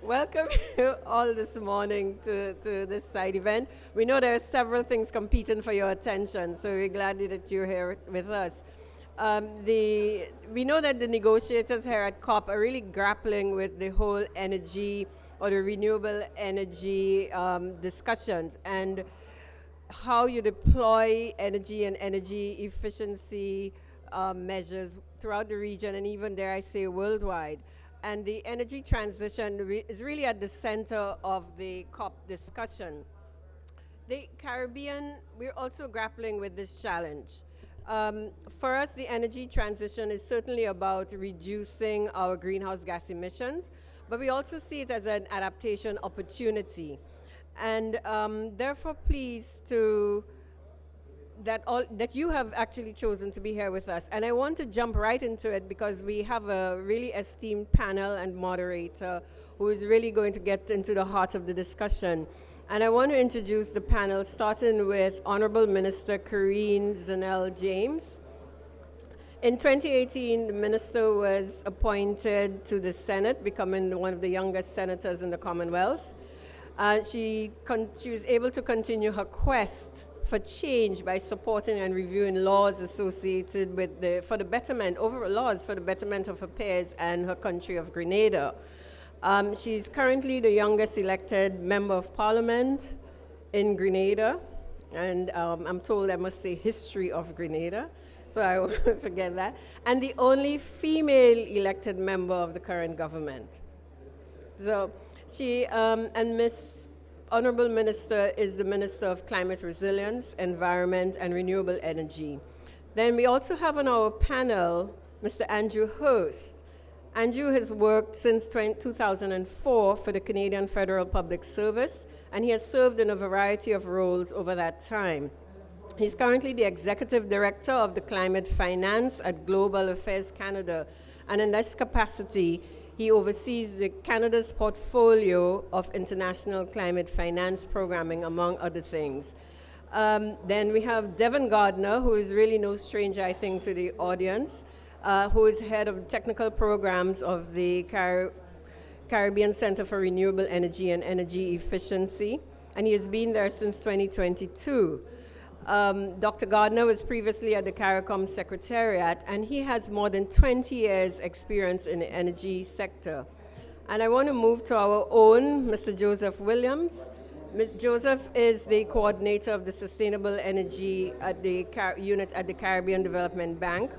Welcome you all this morning to this side event. We know there are several things competing for your attention, so we're glad that you're here with us. We know that the negotiators here at COP are really grappling with the whole energy or the renewable energy discussions and how you deploy energy and energy efficiency measures throughout the region and even, dare I say, worldwide. And the energy transition is really at the center of the COP discussion. The Caribbean, we're also grappling with this challenge. For us, the energy transition is certainly about reducing our greenhouse gas emissions, but we also see it as an adaptation opportunity. And therefore pleased that you have actually chosen to be here with us. And I want to jump right into it because we have a really esteemed panel and moderator who is really going to get into the heart of the discussion. And I want to introduce the panel, starting with Honorable Minister Karine Zanel-James. In 2018, the minister was appointed to the Senate, becoming one of the youngest senators in the Commonwealth. She was able to continue her quest for change by supporting and reviewing laws associated with laws for the betterment of her peers and her country of Grenada. She's currently the youngest elected member of parliament in Grenada, and I'm told I must say history of Grenada, so I won't forget that, and the only female elected member of the current government. So she and Ms. Honorable Minister is the Minister of Climate Resilience, Environment and Renewable Energy. Then we also have on our panel Mr. Andrew Hurst. Andrew has worked since 2004 for the Canadian Federal Public Service, and he has served in a variety of roles over that time. He's currently the Executive Director of the Climate Finance at Global Affairs Canada, and in this capacity, he oversees Canada's portfolio of international climate finance programming, among other things. Then we have Devon Gardner, who is really no stranger, I think, to the audience, who is head of technical programs of the Caribbean Center for Renewable Energy and Energy Efficiency, and he has been there since 2022. Dr. Gardner was previously at the CARICOM Secretariat, and he has more than 20 years' experience in the energy sector. And I want to move to our own Mr. Joseph Williams. Joseph is the coordinator of the Sustainable Energy at the unit at the Caribbean Development Bank,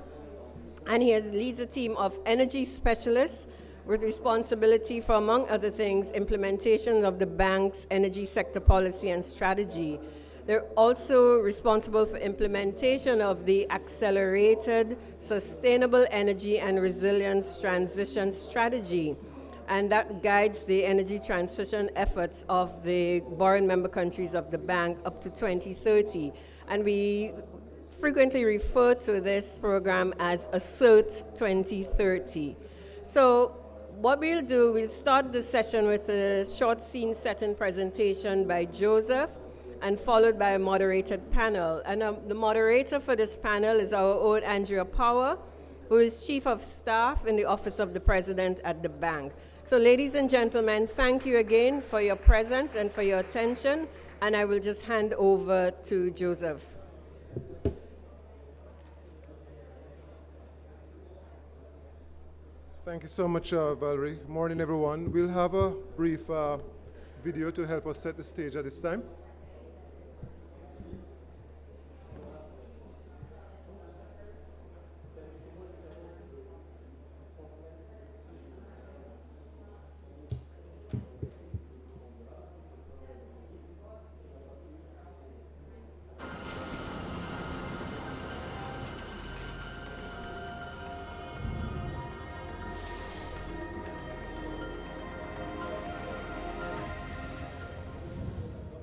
and he leads a team of energy specialists with responsibility for, among other things, implementation of the bank's energy sector policy and strategy. They're also responsible for implementation of the Accelerated Sustainable Energy and Resilience Transition Strategy, and that guides the energy transition efforts of the borrowing member countries of the bank up to 2030. And we frequently refer to this program as ASSERT 2030. So what we'll do, we'll start the session with a short scene-setting presentation by Joseph, and followed by a moderated panel. And the moderator for this panel is our own Andrea Power, who is Chief of Staff in the Office of the President at the bank. So ladies and gentlemen, thank you again for your presence and for your attention, and I will just hand over to Joseph. Thank you so much, Valerie. Good morning, everyone. We'll have a brief video to help us set the stage at this time.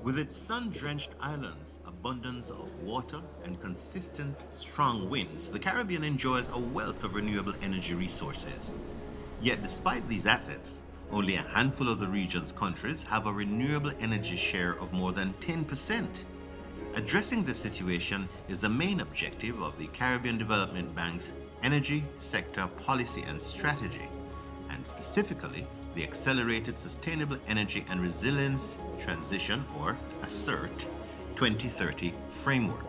With its sun-drenched islands, abundance of water, and consistent, strong winds, the Caribbean enjoys a wealth of renewable energy resources. Yet despite these assets, only a handful of the region's countries have a renewable energy share of more than 10%. Addressing this situation is the main objective of the Caribbean Development Bank's Energy Sector Policy and Strategy, and specifically the Accelerated Sustainable Energy and Resilience Transition, or ASSERT, 2030 framework.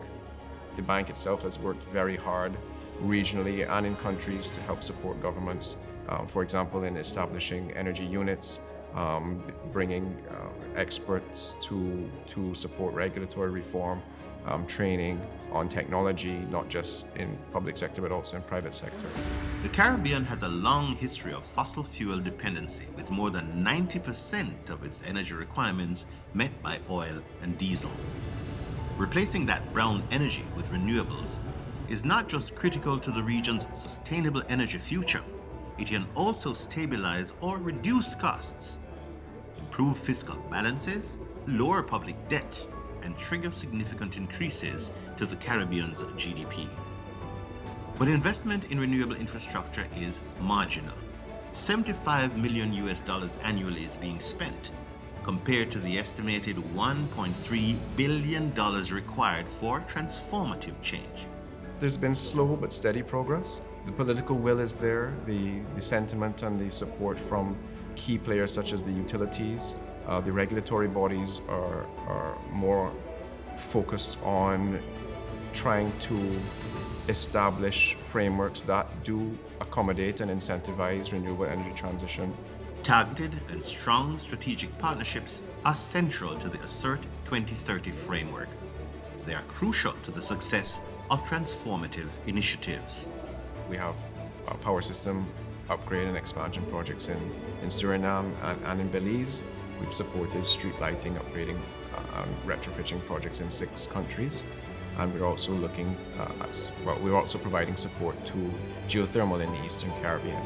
The bank itself has worked very hard regionally and in countries to help support governments, for example, in establishing energy units, bringing experts to support regulatory reform, training on technology, not just in public sector but also in private sector. The Caribbean has a long history of fossil fuel dependency, with more than 90% of its energy requirements met by oil and diesel. Replacing that brown energy with renewables is not just critical to the region's sustainable energy future, it can also stabilize or reduce costs, improve fiscal balances, lower public debt, and trigger significant increases to the Caribbean's GDP. But investment in renewable infrastructure is marginal. $75 million annually is being spent, compared to the estimated $1.3 billion required for transformative change. There's been slow but steady progress. The political will is there, the sentiment and the support from key players such as the utilities. The regulatory bodies are more focused on trying to establish frameworks that do accommodate and incentivize renewable energy transition. Targeted and strong strategic partnerships are central to the ASSERT 2030 framework. They are crucial to the success of transformative initiatives. We have power system upgrade and expansion projects in Suriname and in Belize. We've supported street lighting, upgrading and retrofitting projects in 6 countries. And we're also looking we're also providing support to geothermal in the Eastern Caribbean.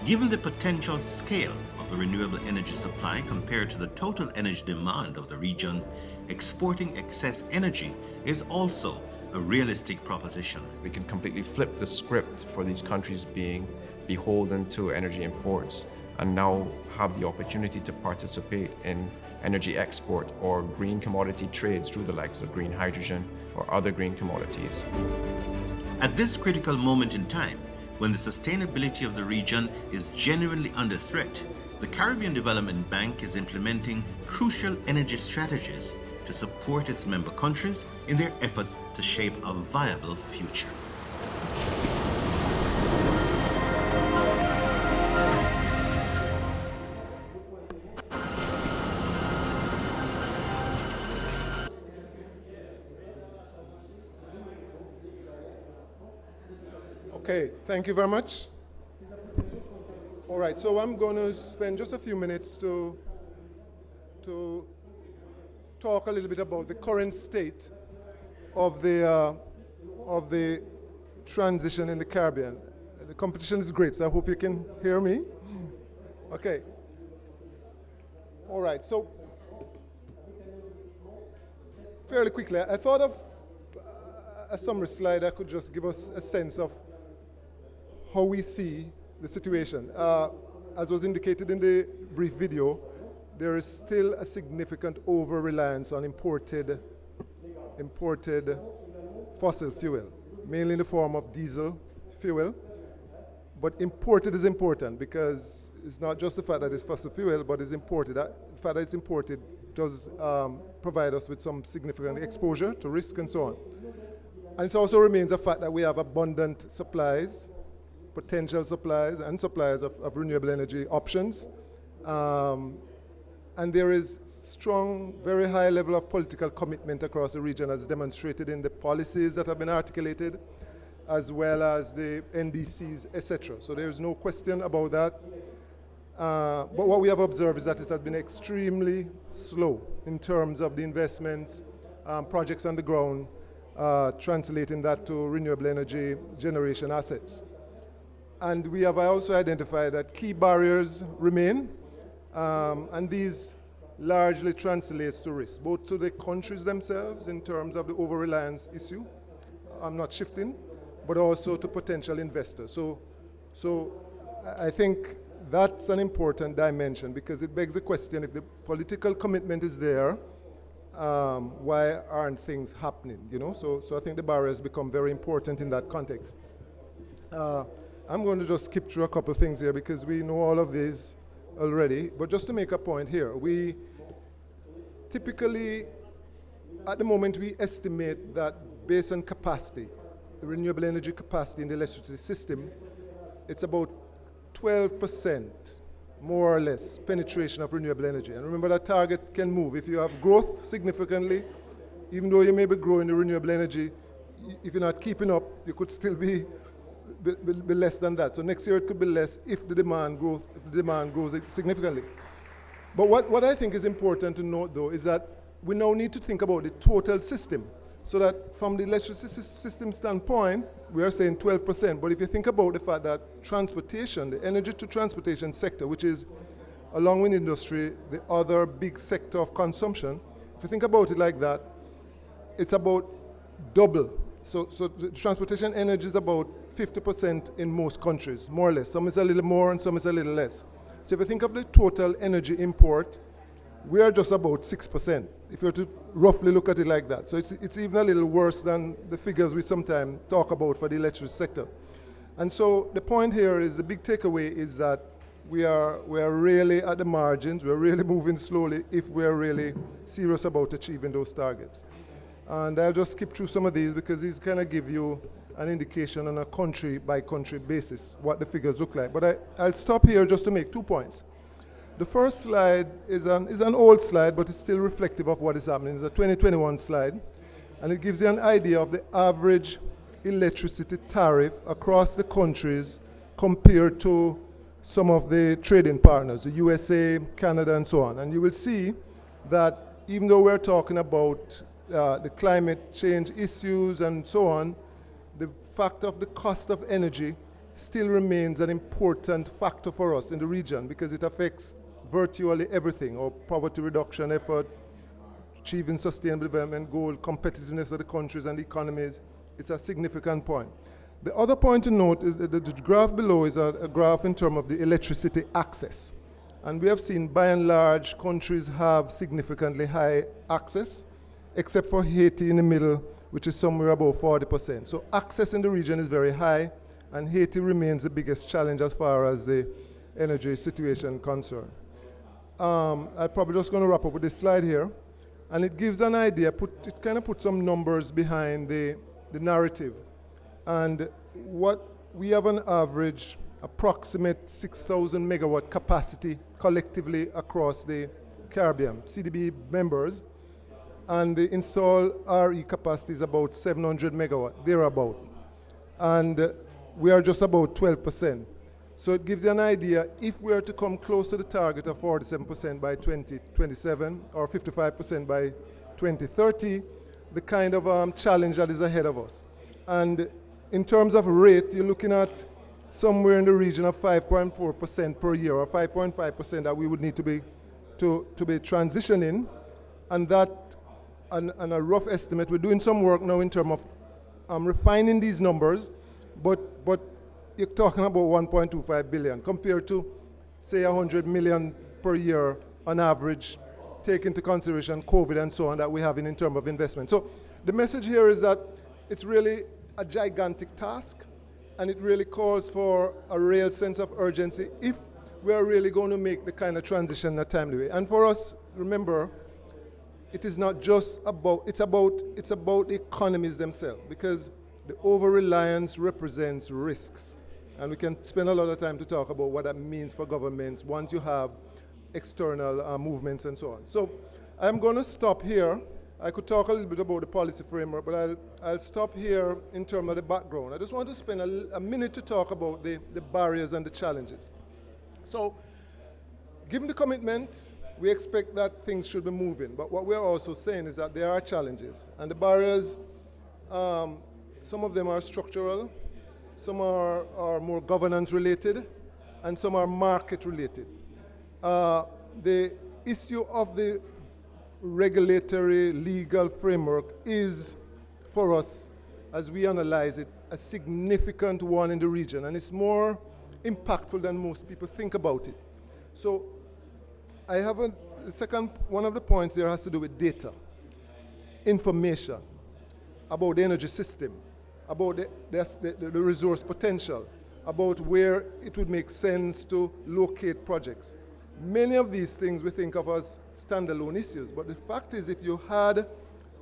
Given the potential scale of the renewable energy supply compared to the total energy demand of the region, exporting excess energy is also a realistic proposition. We can completely flip the script for these countries being beholden to energy imports and now have the opportunity to participate in energy export or green commodity trades through the likes of green hydrogen or other green commodities. At this critical moment in time, when the sustainability of the region is genuinely under threat, the Caribbean Development Bank is implementing crucial energy strategies to support its member countries in their efforts to shape a viable future. Okay, thank you very much. All right, so I'm going to spend just a few minutes to talk a little bit about the current state of the transition in the Caribbean. The competition is great, so I hope you can hear me. Okay. All right, so fairly quickly, I thought of a summary slide that could just give us a sense of how we see the situation. As was indicated in the brief video, there is still a significant over-reliance on imported fossil fuel, mainly in the form of diesel fuel. But imported is important because it's not just the fact that it's fossil fuel, but it's imported. The fact that it's imported does provide us with some significant exposure to risk and so on. And it also remains a fact that we have abundant supplies, potential supplies and supplies of renewable energy options. And there is strong, very high level of political commitment across the region, as demonstrated in the policies that have been articulated, as well as the NDCs, etc. So there is no question about that. But what we have observed is that it has been extremely slow in terms of the investments, projects on the ground, translating that to renewable energy generation assets. And we have also identified that key barriers remain, and these largely translates to risk, both to the countries themselves in terms of the over-reliance issue, I'm not shifting, but also to potential investors. So I think that's an important dimension because it begs the question, if the political commitment is there, why aren't things happening, you know? So I think the barriers become very important in that context. I'm going to just skip through a couple of things here because we know all of these already, but just to make a point here, we typically, at the moment, we estimate that based on capacity, the renewable energy capacity in the electricity system, it's about 12%, more or less, penetration of renewable energy. And remember, that target can move. If you have growth significantly, even though you may be growing the renewable energy, if you're not keeping up, you could still be less than that. So next year it could be less if the demand grows significantly. But what I think is important to note, though, is that we now need to think about the total system. So that from the electricity system standpoint, we are saying 12%. But if you think about the fact that transportation, the energy to transportation sector, which is, along with industry, the other big sector of consumption, if you think about it like that, it's about double. So the transportation energy is about 50% in most countries, more or less. Some is a little more and some is a little less. So if you think of the total energy import, we are just about 6%, if you were to roughly look at it like that. So it's even a little worse than the figures we sometimes talk about for the electricity sector. And so the point here is, the big takeaway is that we are really at the margins, we're really moving slowly if we're really serious about achieving those targets. And I'll just skip through some of these because these kind of give you an indication on a country by country basis what the figures look like. But I'll stop here just to make 2 points. The first slide is an old slide, but it's still reflective of what is happening. It's a 2021 slide, and it gives you an idea of the average electricity tariff across the countries compared to some of the trading partners, the USA, Canada, and so on. And you will see that even though we're talking about the climate change issues and so on, the fact of the cost of energy still remains an important factor for us in the region because it affects virtually everything, or poverty reduction effort, achieving sustainable development goal, competitiveness of the countries and the economies. It's a significant point. The other point to note is that the graph below is a graph in terms of the electricity access. And we have seen, by and large, countries have significantly high access, except for Haiti in the middle, which is somewhere above 40%. So access in the region is very high, and Haiti remains the biggest challenge as far as the energy situation concerned. I'm probably just going to wrap up with this slide here, and it gives an idea, it kind of puts some numbers behind the narrative. And what we have an average approximate 6,000 megawatt capacity collectively across the Caribbean, CDB members, and the installed RE capacity is about 700 megawatt, thereabout. And we are just about 12%. So it gives you an idea, if we are to come close to the target of 47% by 2027 or 55% by 2030, the kind of challenge that is ahead of us. And in terms of rate, you're looking at somewhere in the region of 5.4% per year, or 5.5% that we would need to be transitioning. And that, and a rough estimate, we're doing some work now in terms of refining these numbers, but you're talking about 1.25 billion compared to, say, 100 million per year on average, take into consideration COVID and so on that we have in terms of investment. So the message here is that it's really a gigantic task, and it really calls for a real sense of urgency if we are really going to make the kind of transition in a timely way. And for us, remember, it is not just about, it's about the economies themselves, because the over-reliance represents risks. And we can spend a lot of time to talk about what that means for governments once you have external movements and so on. So I'm going to stop here. I could talk a little bit about the policy framework, but I'll stop here in terms of the background. I just want to spend a minute to talk about the barriers and the challenges. So given the commitment, we expect that things should be moving. But what we're also saying is that there are challenges. And the barriers, some of them are structural, some are more governance related, and some are market related. The issue of the regulatory legal framework is, for us, as we analyze it, a significant one in the region, and it's more impactful than most people think about it. So I have one of the points there has to do with data, information about the energy system, about the resource potential, about where it would make sense to locate projects. Many of these things we think of as standalone issues, but the fact is if you had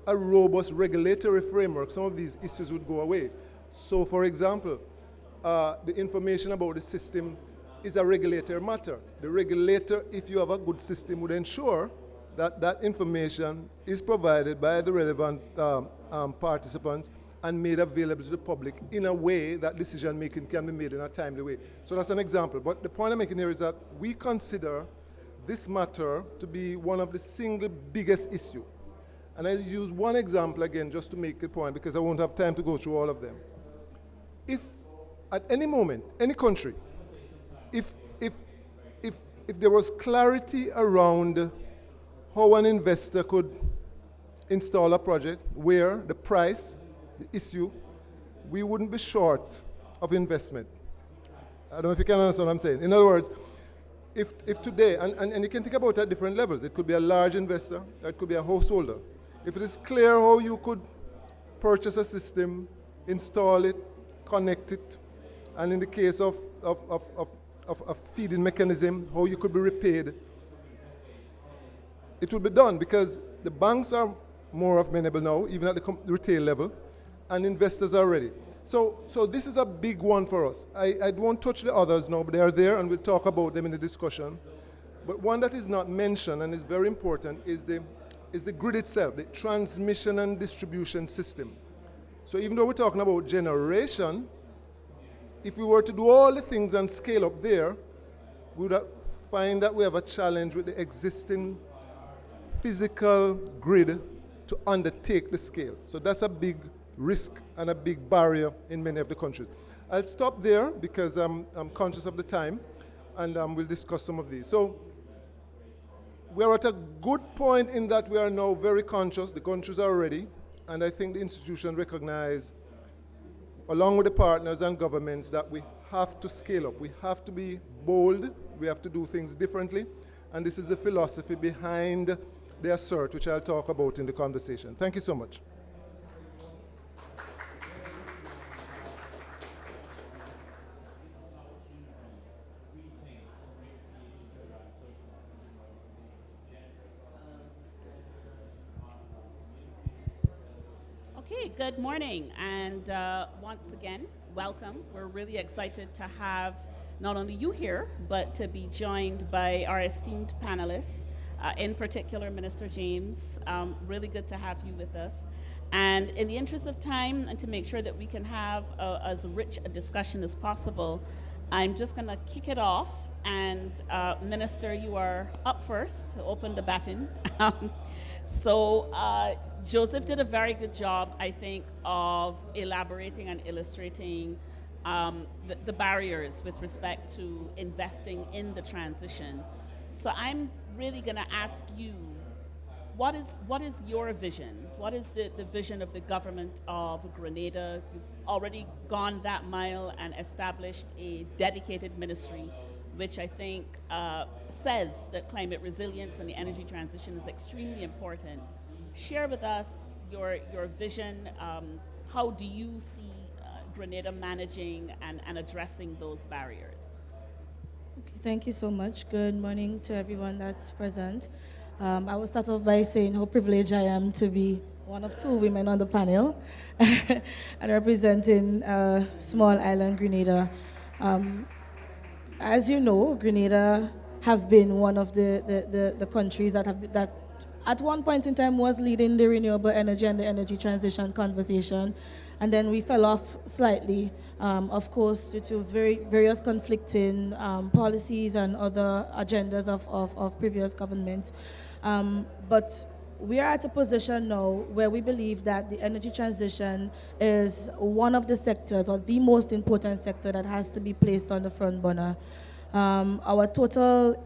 a robust regulatory framework, some of these issues would go away. So for example, the information about the system is a regulatory matter. The regulator, if you have a good system, would ensure that that information is provided by the relevant participants and made available to the public in a way that decision making can be made in a timely way. So that's an example. But the point I'm making here is that we consider this matter to be one of the single biggest issue. And I'll use one example again just to make the point because I won't have time to go through all of them. If at any moment, any country, if there was clarity around how an investor could install a project where the price, the issue, we wouldn't be short of investment. I don't know if you can understand what I'm saying. In other words, if today, and you can think about it at different levels, it could be a large investor, or it could be a householder. If it is clear how you could purchase a system, install it, connect it, and in the case of a feeding mechanism, how you could be repaid, it would be done because the banks are more amenable now, even at the retail level, and investors are ready. So this is a big one for us. I won't touch the others now, but they are there, and we'll talk about them in the discussion. But one that is not mentioned and is very important is the grid itself, the transmission and distribution system. So even though we're talking about generation, if we were to do all the things and scale up there, we would find that we have a challenge with the existing physical grid to undertake the scale. So that's a big risk and a big barrier in many of the countries. I'll stop there because I'm conscious of the time, and we'll discuss some of these. So we're at a good point in that we are now very conscious, the countries are ready, and I think the institution recognize, along with the partners and governments, that we have to scale up. We have to be bold, we have to do things differently, and this is the philosophy behind the assert, which I'll talk about in the conversation. Thank you so much. Okay, good morning, and once again, welcome. We're really excited to have not only you here, but to be joined by our esteemed panelists, in particular, Minister James. Really good to have you with us. And in the interest of time, and to make sure that we can have as rich a discussion as possible, I'm just going to kick it off. And Minister, you are up first to open the baton. So Joseph did a very good job, I think, of elaborating and illustrating the barriers with respect to investing in the transition. So I'm really going to ask you, what is your vision? What is the vision of the government of Grenada? You've already gone that mile and established a dedicated ministry, which I think says that climate resilience and the energy transition is extremely important. Share with us your vision. How do you see Grenada managing and addressing those barriers? Okay, thank you so much. Good morning to everyone that's present. I will start off by saying how privileged I am to be one of two women on the panel and representing small island Grenada. As you know, Grenada have been one of the countries that at one point in time was leading the renewable energy and the energy transition conversation, and then we fell off slightly, of course, due to various conflicting policies and other agendas of previous governments. But we are at a position now where we believe that the energy transition is one of the sectors, or the most important sector, that has to be placed on the front burner. Our total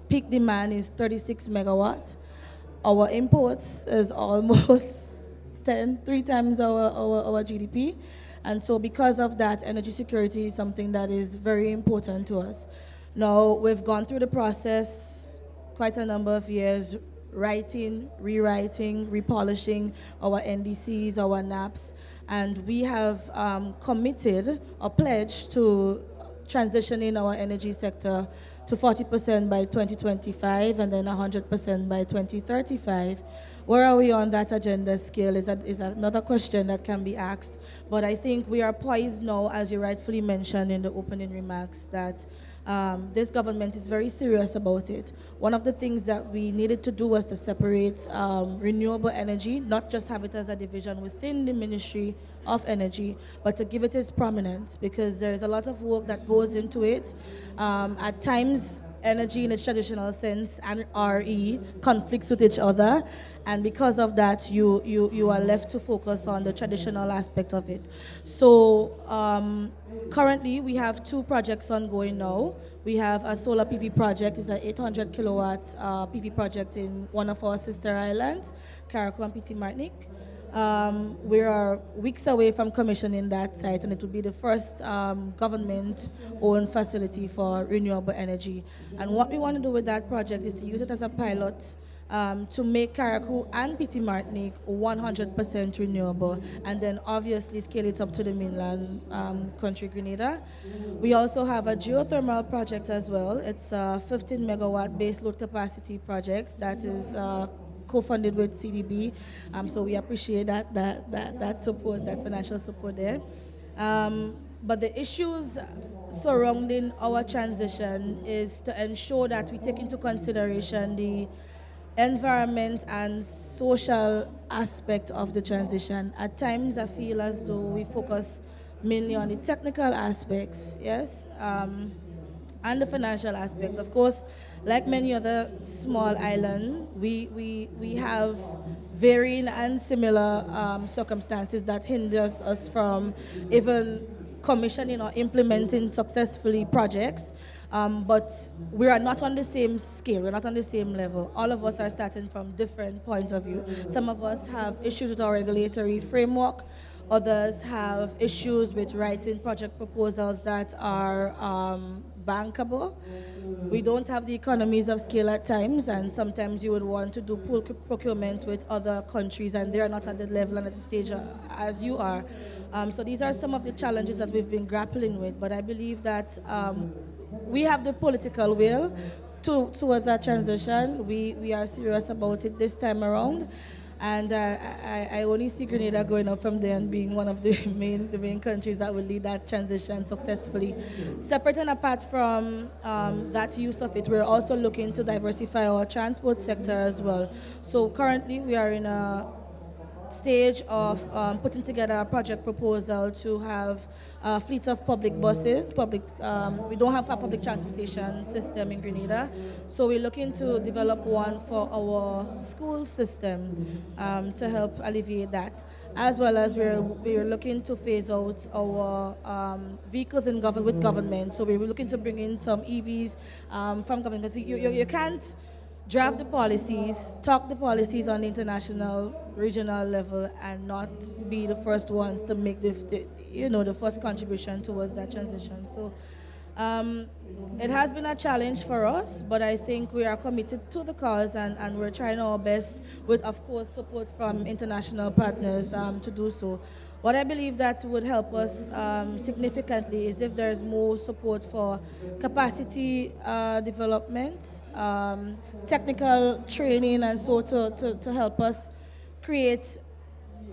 peak demand is 36 megawatts. Our imports is almost 3 times our GDP. And so because of that, energy security is something that is very important to us. Now, we've gone through the process quite a number of years, writing, rewriting, repolishing our NDCs, our NAPs, and we have committed or pledged to transitioning our energy sector to 40% by 2025 and then 100% by 2035. Where are we on that agenda scale is another question that can be asked. But I think we are poised now, as you rightfully mentioned in the opening remarks, that this government is very serious about it. One of the things that we needed to do was to separate renewable energy, not just have it as a division within the Ministry of Energy, but to give it its prominence, because there's a lot of work that goes into it. At times, energy in its traditional sense and RE conflicts with each other, and because of that, you are left to focus on the traditional aspect of it. So currently, we have two projects ongoing now. We have a solar PV project. It's an 800 kilowatts PV project in one of our sister islands, Carriacou and Petit Martinique. We are weeks away from commissioning that site, and it will be the first government-owned facility for renewable energy. And what we want to do with that project is to use it as a pilot to make Carriacou and Petit Martinique 100% renewable, and then obviously scale it up to the mainland country, Grenada. We also have a geothermal project as well. It's a 15 megawatt base load capacity project that is co-funded with CDB, so we appreciate that support, that financial support there. But the issues surrounding our transition is to ensure that we take into consideration the environment and social aspect of the transition. At times, I feel as though we focus mainly on the technical aspects, yes, and the financial aspects. Of course, like many other small islands, we have varying and similar circumstances that hinders us from even commissioning or implementing successfully projects. But we are not on the same scale, we're not on the same level. All of us are starting from different points of view. Some of us have issues with our regulatory framework. Others have issues with writing project proposals that are bankable. We don't have the economies of scale at times, and sometimes you would want to do pool procurement with other countries, and they're not at the level and at the stage as you are. So these are some of the challenges that we've been grappling with, but I believe that we have the political will towards that transition. We are serious about it this time around. And I only see Grenada going up from there and being one of the main countries that will lead that transition successfully. Separate and apart from that use of it, we're also looking to diversify our transport sector as well. So currently we are in a stage of putting together a project proposal to have fleets of public buses. We don't have a public transportation system in Grenada, so we're looking to develop one for our school system to help alleviate that, as well as we're looking to phase out our vehicles with government. So we're looking to bring in some EVs from government, because you can't draft the policies, talk the policies on the international, regional level, and not be the first ones to make the first contribution towards that transition. So it has been a challenge for us, but I think we are committed to the cause, and we're trying our best with, of course, support from international partners to do so. What I believe that would help us significantly is if there's more support for capacity development, technical training, and so to help us create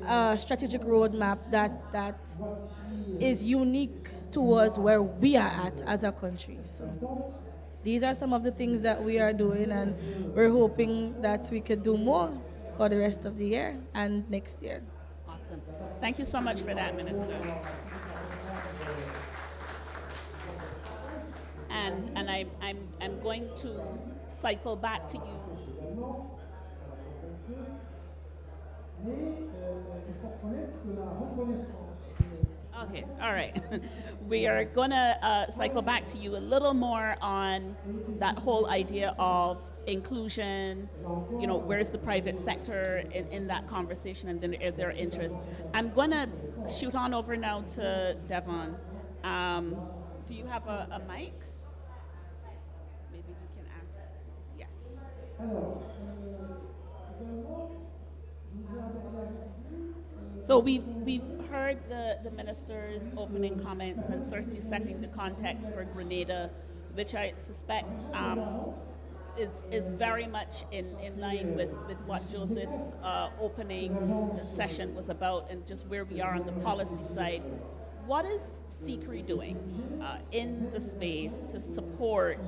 a strategic roadmap that is unique towards where we are at as a country. So these are some of the things that we are doing, and we're hoping that we could do more for the rest of the year and next year. Awesome. Thank you so much for that, Minister. And I'm going to cycle back to you. Okay, all right. We are going to cycle back to you a little more on that whole idea of inclusion, where's the private sector in that conversation, and then is there interest. I'm going to shoot on over now to Devon. Do you have a mic? Maybe we can ask. Yes. So we've heard the the minister's opening comments and certainly setting the context for Grenada, which I suspect is very much in line with what Joseph's opening session was about and just where we are on the policy side. What is CCRI doing in the space to support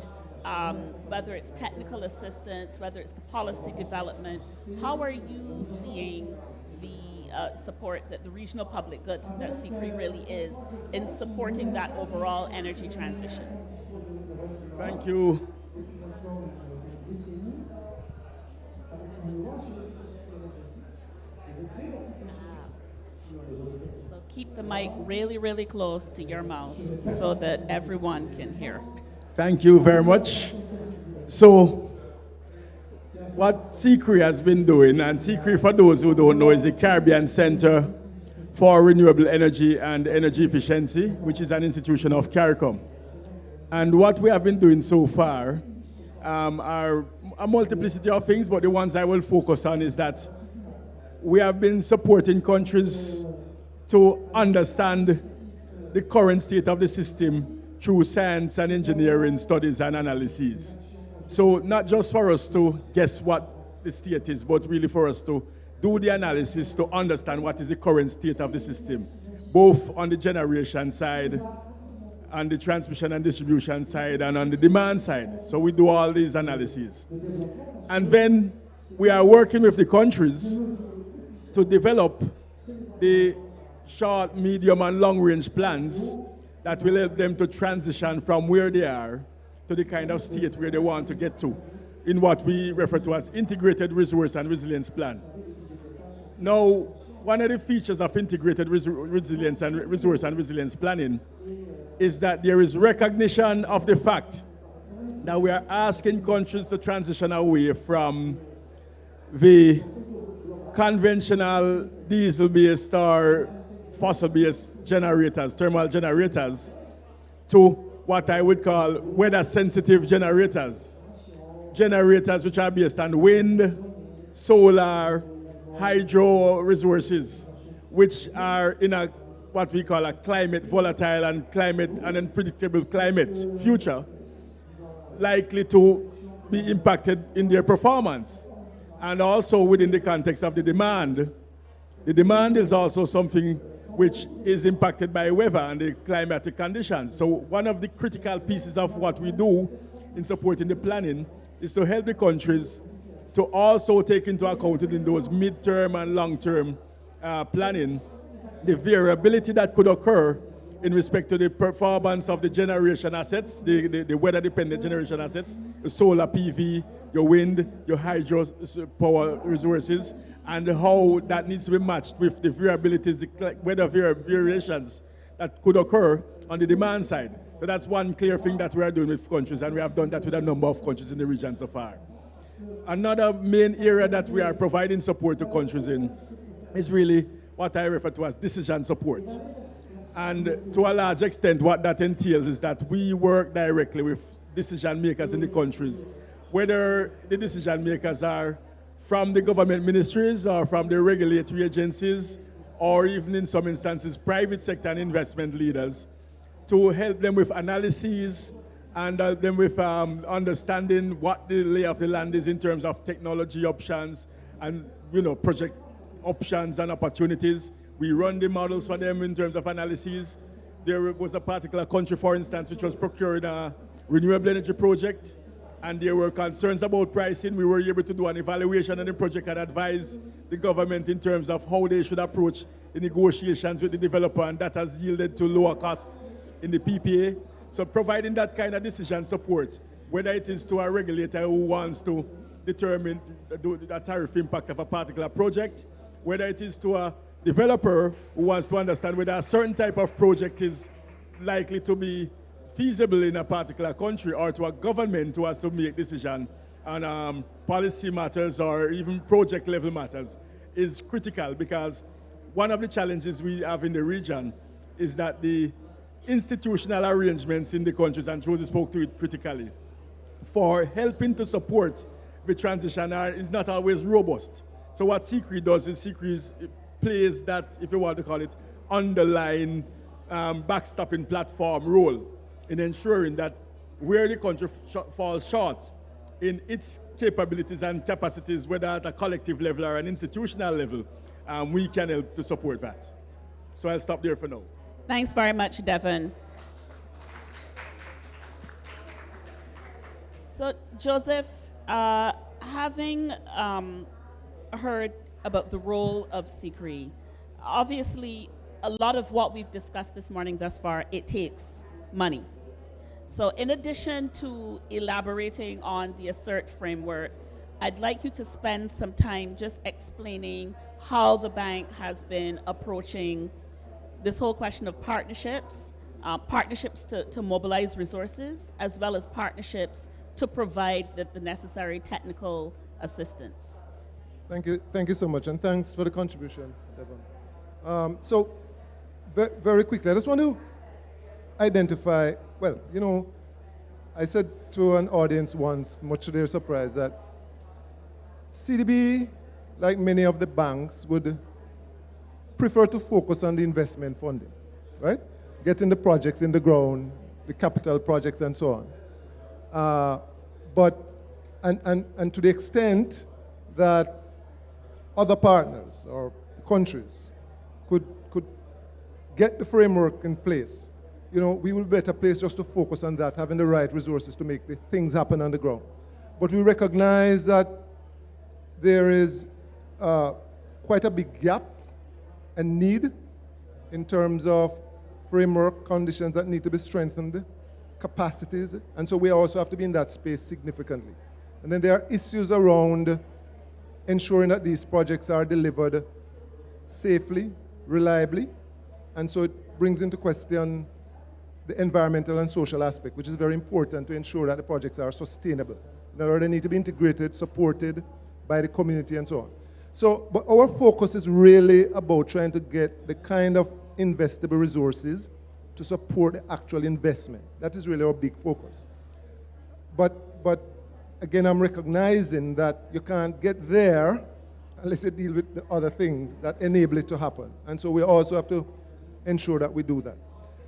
whether it's technical assistance, whether it's the policy development? How are you seeing the support that the regional public good that CCRI really is in supporting that overall energy transition? Thank you. So keep the mic really, really close to your mouth so that everyone can hear. Thank you very much. So, what CCRI has been doing, and CCRI, for those who don't know, is the Caribbean Center for Renewable Energy and Energy Efficiency, which is an institution of CARICOM. And what we have been doing so far are a multiplicity of things, but the ones I will focus on is that we have been supporting countries to understand the current state of the system through science and engineering studies and analyses. So not just for us to guess what the state is, but really for us to do the analysis to understand what is the current state of the system, both on the generation side, on the transmission and distribution side, and on the demand side. So we do all these analyses. And then we are working with the countries to develop the short, medium, and long-range plans that will help them to transition from where they are to the kind of state where they want to get to in what we refer to as integrated resource and resilience plan. Now, one of the features of integrated resilience and resource and resilience planning is that there is recognition of the fact that we are asking countries to transition away from the conventional diesel-based or fossil-based generators, thermal generators, to what I would call weather-sensitive generators. Generators which are based on wind, solar, hydro resources, which are in a what we call a climate volatile and climate and unpredictable climate future, likely to be impacted in their performance. And also within the context of the demand is also something which is impacted by weather and the climatic conditions. So one of the critical pieces of what we do in supporting the planning is to help the countries to also take into account in those mid-term and long-term planning the variability that could occur in respect to the performance of the generation assets, the weather-dependent generation assets, the solar PV, your wind, your hydro power resources, and how that needs to be matched with the variabilities, the weather variations that could occur on the demand side. So that's one clear thing that we are doing with countries, and we have done that with a number of countries in the region so far. Another main area that we are providing support to countries in is really what I refer to as decision support. And to a large extent, what that entails is that we work directly with decision makers in the countries, whether the decision makers are from the government ministries or from the regulatory agencies, or even in some instances, private sector and investment leaders, to help them with analyses and them with understanding what the lay of the land is in terms of technology options and project options and opportunities. We run the models for them in terms of analyses. There was a particular country, for instance, which was procuring a renewable energy project, and there were concerns about pricing. We were able to do an evaluation of the project and advise the government in terms of how they should approach the negotiations with the developer, and that has yielded to lower costs in the PPA. So providing that kind of decision support, whether it is to a regulator who wants to determine the tariff impact of a particular project, whether it is to a developer who wants to understand whether a certain type of project is likely to be feasible in a particular country, or to a government who has to make decision on policy matters or even project level matters, is critical, because one of the challenges we have in the region is that the institutional arrangements in the countries, and Josie spoke to it critically, for helping to support the transition is not always robust. So what CCRI does is CCRI plays that, if you want to call it, underlying backstopping platform role in ensuring that where the country falls short in its capabilities and capacities, whether at a collective level or an institutional level, we can help to support that. So I'll stop there for now. Thanks very much, Devon. So, Joseph, having heard about the role of SICRI, obviously a lot of what we've discussed this morning thus far, it takes money. So in addition to elaborating on the ASSERT framework, I'd like you to spend some time just explaining how the bank has been approaching this whole question of partnerships, partnerships to mobilize resources, as well as partnerships to provide the necessary technical assistance. Thank you so much, and thanks for the contribution, Devon. Very quickly, I just want to identify, well, you know, I said to an audience once, much to their surprise, that CDB, like many of the banks, would prefer to focus on the investment funding, right? Getting the projects in the ground, the capital projects and so on. And to the extent that other partners or countries could get the framework in place, you know, we will be better placed just to focus on that, having the right resources to make the things happen on the ground. But we recognize that there is quite a big gap and need in terms of framework conditions that need to be strengthened, capacities, and so we also have to be in that space significantly. And then there are issues around ensuring that these projects are delivered safely, reliably, and so it brings into question the environmental and social aspect, which is very important to ensure that the projects are sustainable. In other words, they need to be integrated, supported by the community and so on. So, but our focus is really about trying to get the kind of investable resources to support the actual investment. That is really our big focus. But again, I'm recognizing that you can't get there unless you deal with the other things that enable it to happen. And so we also have to ensure that we do that.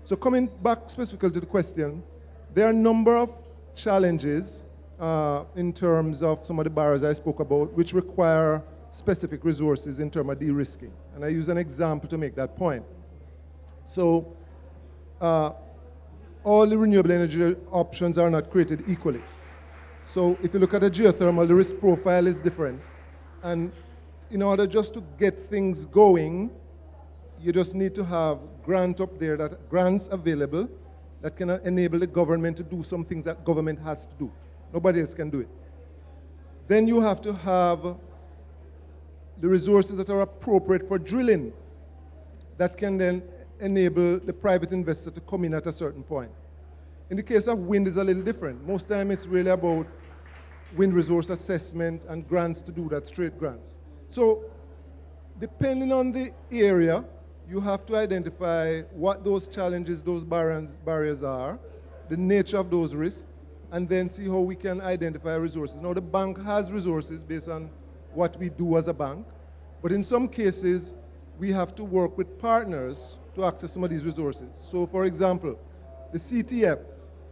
So coming back specifically to the question, there are a number of challenges in terms of some of the barriers I spoke about, which require specific resources in terms of de-risking. And I use an example to make that point. So all the renewable energy options are not created equally. So if you look at a geothermal, the risk profile is different. And in order just to get things going, you just need to have grants available that can enable the government to do some things that government has to do. Nobody else can do it. Then you have to have the resources that are appropriate for drilling that can then enable the private investor to come in at a certain point. In the case of wind, it's a little different. Most time it's really about wind resource assessment and grants to do that, straight grants. So depending on the area, you have to identify what those challenges, those barriers are, the nature of those risks, and then see how we can identify resources. Now, the bank has resources based on what we do as a bank, but in some cases, we have to work with partners to access some of these resources. So, for example, the CTF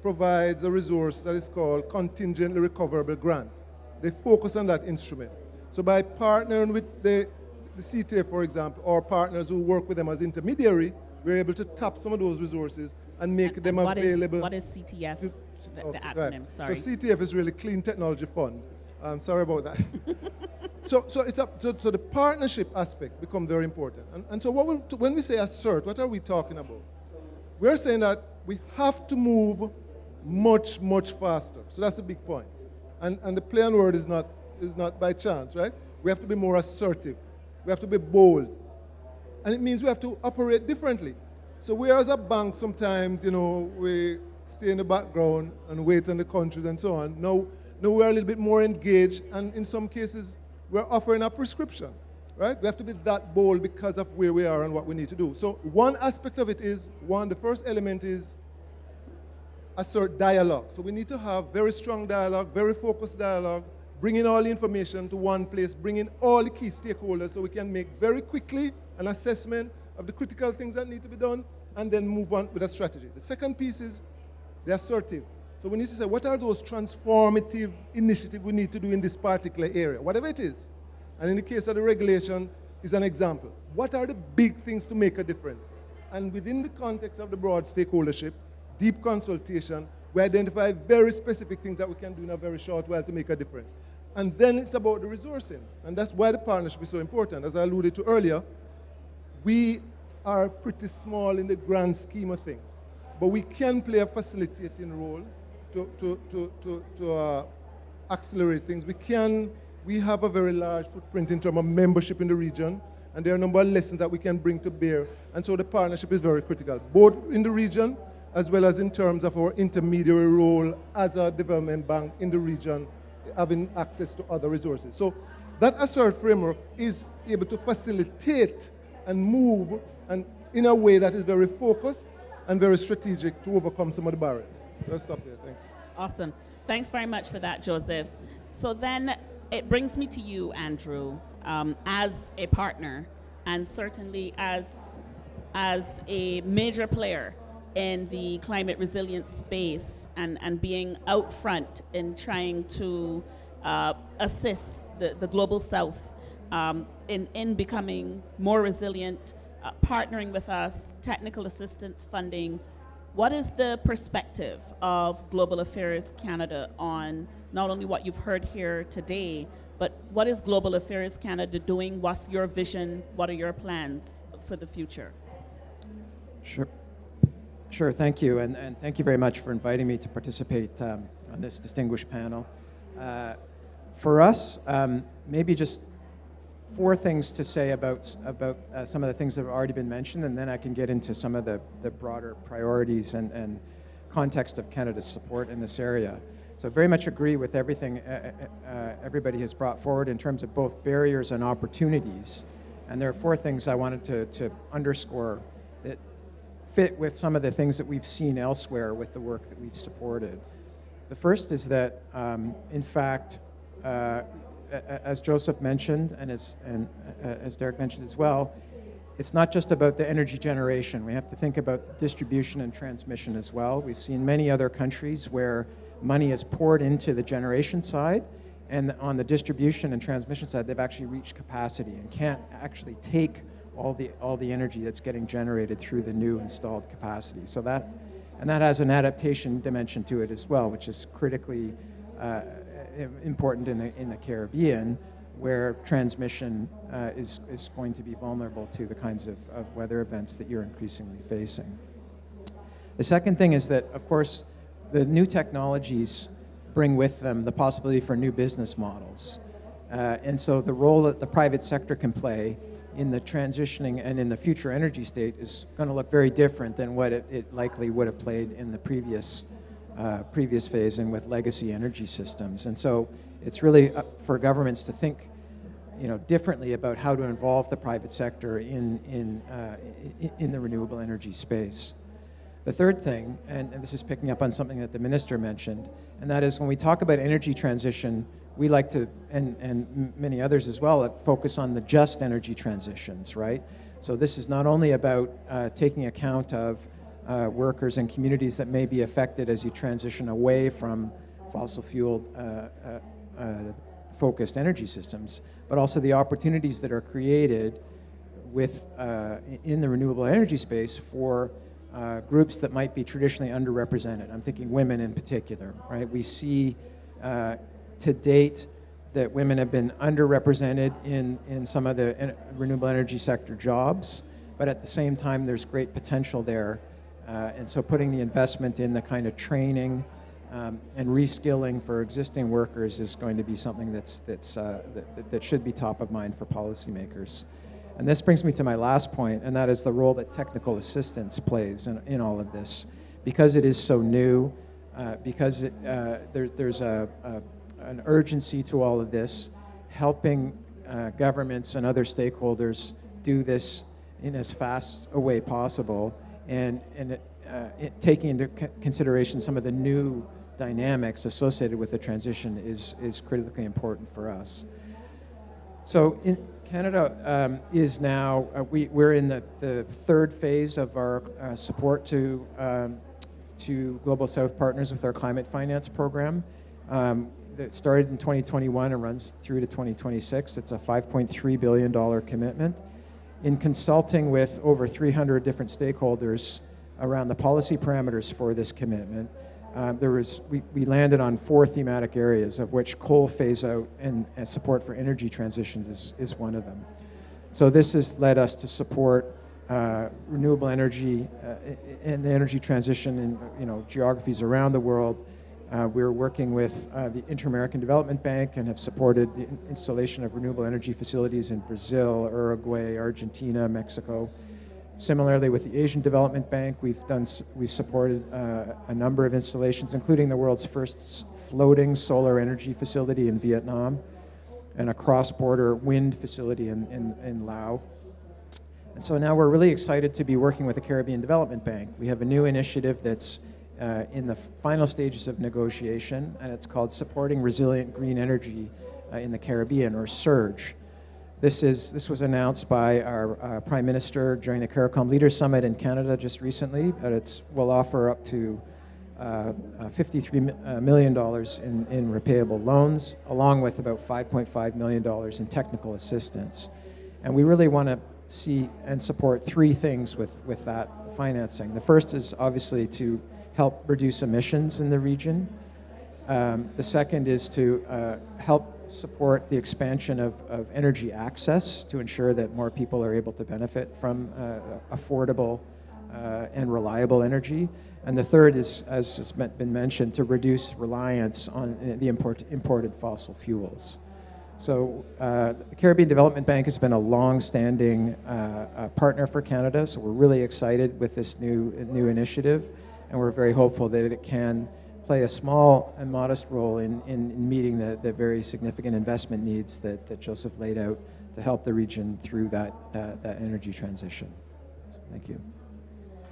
provides a resource that is called contingently recoverable grant. They focus on that instrument. So by partnering with the CTF, for example, or partners who work with them as intermediary, we're able to tap some of those resources and make them available. What is CTF, the acronym? Right. Sorry. So CTF is really Clean Technology Fund. Sorry about that. So the partnership aspect becomes very important. And so when we say assert, what are we talking about? We're saying that we have to move much, much faster. So that's a big point. And the play on word is not by chance, right? We have to be more assertive. We have to be bold. And it means we have to operate differently. So we as a bank sometimes, you know, we stay in the background and wait on the countries and so on. Now we're a little bit more engaged, and in some cases we're offering a prescription, right? We have to be that bold because of where we are and what we need to do. So one aspect of it is, the first element is assert dialogue. So we need to have very strong dialogue, very focused dialogue, bringing all the information to one place, bringing all the key stakeholders so we can make very quickly an assessment of the critical things that need to be done, and then move on with a strategy. The second piece is the assertive. So we need to say, what are those transformative initiatives we need to do in this particular area, whatever it is. And in the case of the regulation, is an example. What are the big things to make a difference? And within the context of the broad stakeholdership, deep consultation, we identify very specific things that we can do in a very short while to make a difference. And then it's about the resourcing. And that's why the partnership is so important. As I alluded to earlier, we are pretty small in the grand scheme of things. But we can play a facilitating role to accelerate things. We have a very large footprint in terms of membership in the region, and there are a number of lessons that we can bring to bear. And so the partnership is very critical, both in the region as well as in terms of our intermediary role as a development bank in the region, having access to other resources. So that ASSERT framework is able to facilitate and move and in a way that is very focused and very strategic to overcome some of the barriers. So I'll stop there. Thanks. Awesome. Thanks very much for that, Joseph. So then it brings me to you, Andrew, as a partner and certainly as a major player in the climate resilience space and being out front in trying to assist the global south in becoming more resilient, partnering with us, technical assistance funding. What is the perspective of Global Affairs Canada on not only what you've heard here today, but what is Global Affairs Canada doing? What's your vision? What are your plans for the future? Sure, thank you. And thank you very much for inviting me to participate on this distinguished panel. For us, maybe just 4 things to say about some of the things that have already been mentioned, and then I can get into some of the broader priorities and context of Canada's support in this area. So I very much agree with everything everybody has brought forward in terms of both barriers and opportunities. And there are 4 things I wanted to underscore that fit with some of the things that we've seen elsewhere with the work that we've supported. The first is that, in fact, as Joseph mentioned, and as Derek mentioned as well, it's not just about the energy generation. We have to think about distribution and transmission as well. We've seen many other countries where money is poured into the generation side, and on the distribution and transmission side, they've actually reached capacity and can't actually take all the energy that's getting generated through the new installed capacity. So that has an adaptation dimension to it as well, which is critically important in the Caribbean, where transmission is going to be vulnerable to the kinds of weather events that you're increasingly facing. The second thing is that, of course, the new technologies bring with them the possibility for new business models. And so the role that the private sector can play in the transitioning and in the future energy state is going to look very different than what it likely would have played in the previous phase and with legacy energy systems. And so it's really up for governments to think, differently about how to involve the private sector in the renewable energy space. The third thing, and this is picking up on something that the minister mentioned, and that is when we talk about energy transition, we like to, and many others as well, focus on the just energy transitions, right? So this is not only about taking account of workers and communities that may be affected as you transition away from fossil fuel focused energy systems, but also the opportunities that are created in the renewable energy space for groups that might be traditionally underrepresented. I'm thinking women in particular, right? We see to date that women have been underrepresented in some of the renewable energy sector jobs, but at the same time there's great potential there. And so putting the investment in the kind of training and reskilling for existing workers is going to be something that should be top of mind for policymakers. And this brings me to my last point, and that is the role that technical assistance plays in all of this. Because it is so new, because there's an urgency to all of this, helping governments and other stakeholders do this in as fast a way possible, and taking into consideration some of the new dynamics associated with the transition is critically important for us. So in Canada is now, we're in the third phase of our support to Global South partners with our climate finance program. That started in 2021 and runs through to 2026. It's a $5.3 billion commitment. In consulting with over 300 different stakeholders around the policy parameters for this commitment, we landed on 4 thematic areas, of which coal phase out and support for energy transitions is one of them. So this has led us to support renewable energy and the energy transition in geographies around the world. We're working with the Inter-American Development Bank and have supported the installation of renewable energy facilities in Brazil, Uruguay, Argentina, Mexico. Similarly, with the Asian Development Bank, we've supported a number of installations, including the world's first floating solar energy facility in Vietnam and a cross-border wind facility in Laos. And so now we're really excited to be working with the Caribbean Development Bank. We have a new initiative that's in the final stages of negotiation, and it's called Supporting Resilient Green Energy in the Caribbean, or SURGE. This was announced by our Prime Minister during the CARICOM Leaders Summit in Canada just recently, that will offer up to $53 million in repayable loans, along with about $5.5 million in technical assistance. And we really want to see and support 3 things with that financing. The first is obviously to help reduce emissions in the region. The second is to help support the expansion of energy access to ensure that more people are able to benefit from affordable and reliable energy. And the third is, as has been mentioned, to reduce reliance on the imported fossil fuels. So the Caribbean Development Bank has been a long-standing partner for Canada, so we're really excited with this new initiative, and we're very hopeful that it can play a small and modest role in meeting the very significant investment needs that Joseph laid out to help the region through that energy transition. So thank you.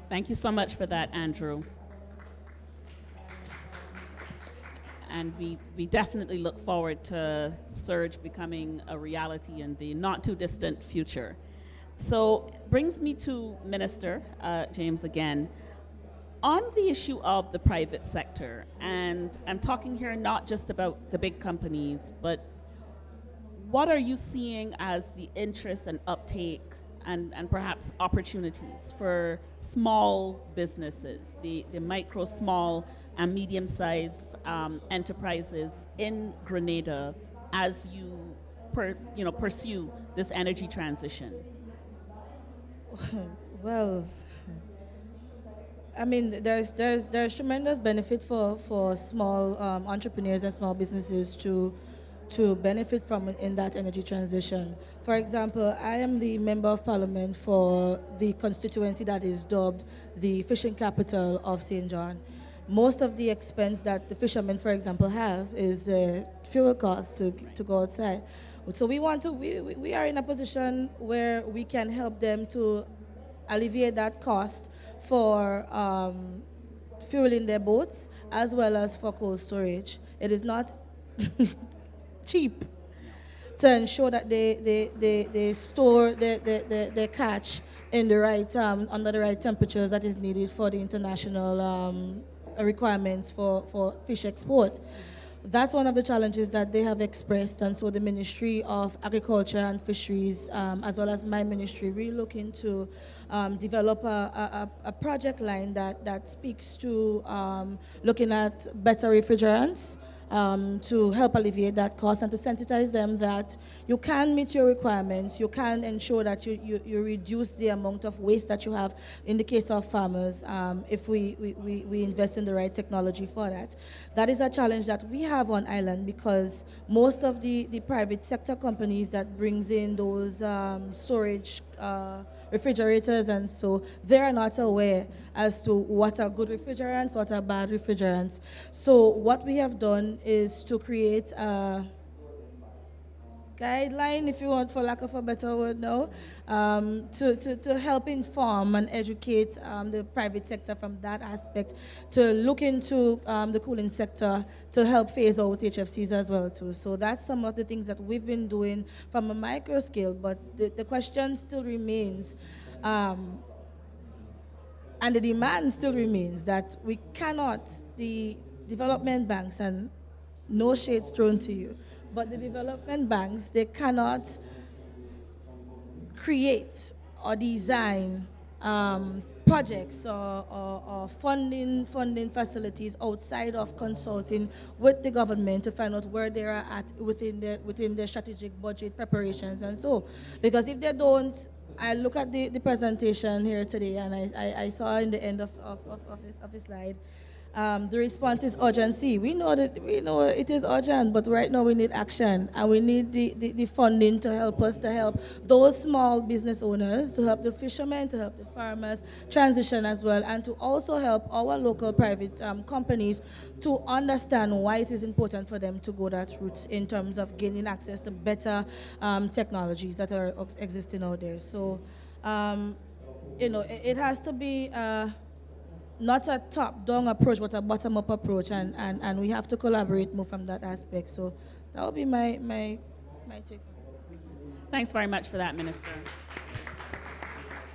Thank you so much for that, Andrew. And we definitely look forward to SURGE becoming a reality in the not too distant future. So brings me to Minister James again. On the issue of the private sector, and I'm talking here not just about the big companies, but what are you seeing as the interest and uptake and perhaps opportunities for small businesses, the micro, small, and medium-sized enterprises in Grenada as you pursue this energy transition? Well, I mean, there's tremendous benefit for small entrepreneurs and small businesses to benefit from in that energy transition. For example, I am the Member of Parliament for the constituency that is dubbed the fishing capital of St. John. Most of the expense that the fishermen, for example, have is fuel costs to go outside. So we are in a position where we can help them to alleviate that cost for fueling their boats as well as for cold storage. It is not cheap to ensure that they store their catch in the right under the right temperatures that is needed for the international requirements for fish export. That's one of the challenges that they have expressed, and so the Ministry of Agriculture and Fisheries, as well as my ministry, really looking to develop a project line that speaks to looking at better refrigerants, to help alleviate that cost and to sensitize them that you can meet your requirements, you can ensure that you reduce the amount of waste that you have in the case of farmers if we invest in the right technology for that. That is a challenge that we have on island because most of the private sector companies that brings in those storage refrigerators, and so they are not aware as to what are good refrigerants, what are bad refrigerants. So what we have done is to create guideline, if you want, for lack of a better word now, to help inform and educate the private sector from that aspect, to look into the cooling sector to help phase out HFCs as well too. So that's some of the things that we've been doing from a micro scale, but the question still remains, and the demand still remains that we cannot, the development banks, and no shades thrown to you, but the development banks, they cannot create or design projects or funding facilities outside of consulting with the government to find out where they are at within their strategic budget preparations and so. Because if they don't, I look at the presentation here today, and I saw in the end of his slide, the response is urgency. We know it is urgent, but right now we need action, and we need the funding to help us, to help those small business owners, to help the fishermen, to help the farmers transition as well, and to also help our local private companies to understand why it is important for them to go that route in terms of gaining access to better technologies that are existing out there. So, it has to be not a top-down approach, but a bottom-up approach, and we have to collaborate more from that aspect. So that would be my take. Thanks very much for that, Minister.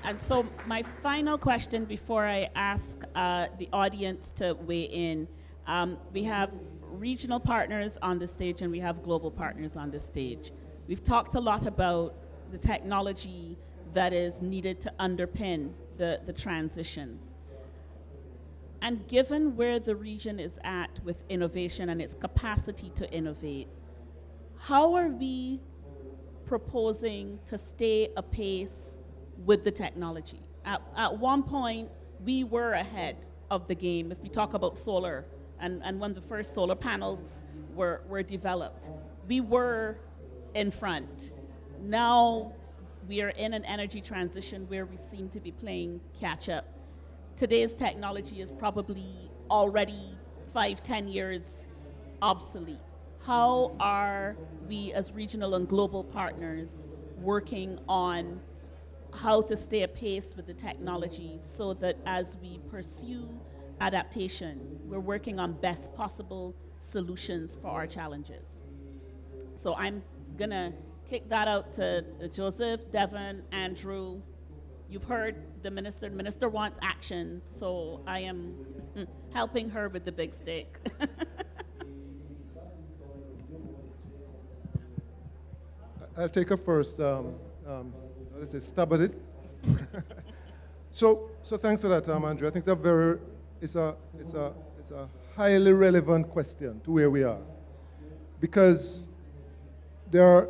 And so my final question before I ask the audience to weigh in, we have regional partners on the stage and we have global partners on the stage. We've talked a lot about the technology that is needed to underpin the transition. And given where the region is at with innovation and its capacity to innovate, how are we proposing to stay apace with the technology? At one point, we were ahead of the game. If we talk about solar, and when the first solar panels were developed, we were in front. Now we are in an energy transition where we seem to be playing catch up. Today's technology is probably already 5-10 years obsolete. How are we as regional and global partners working on how to stay apace with the technology so that as we pursue adaptation, we're working on best possible solutions for our challenges? So I'm gonna kick that out to Joseph, Devon, Andrew. You've heard the minister. The minister wants action, so I am helping her with the big stick. I'll take a first, let's say, stab at it. So thanks for that, Andrew. I think it's a highly relevant question to where we are, because there are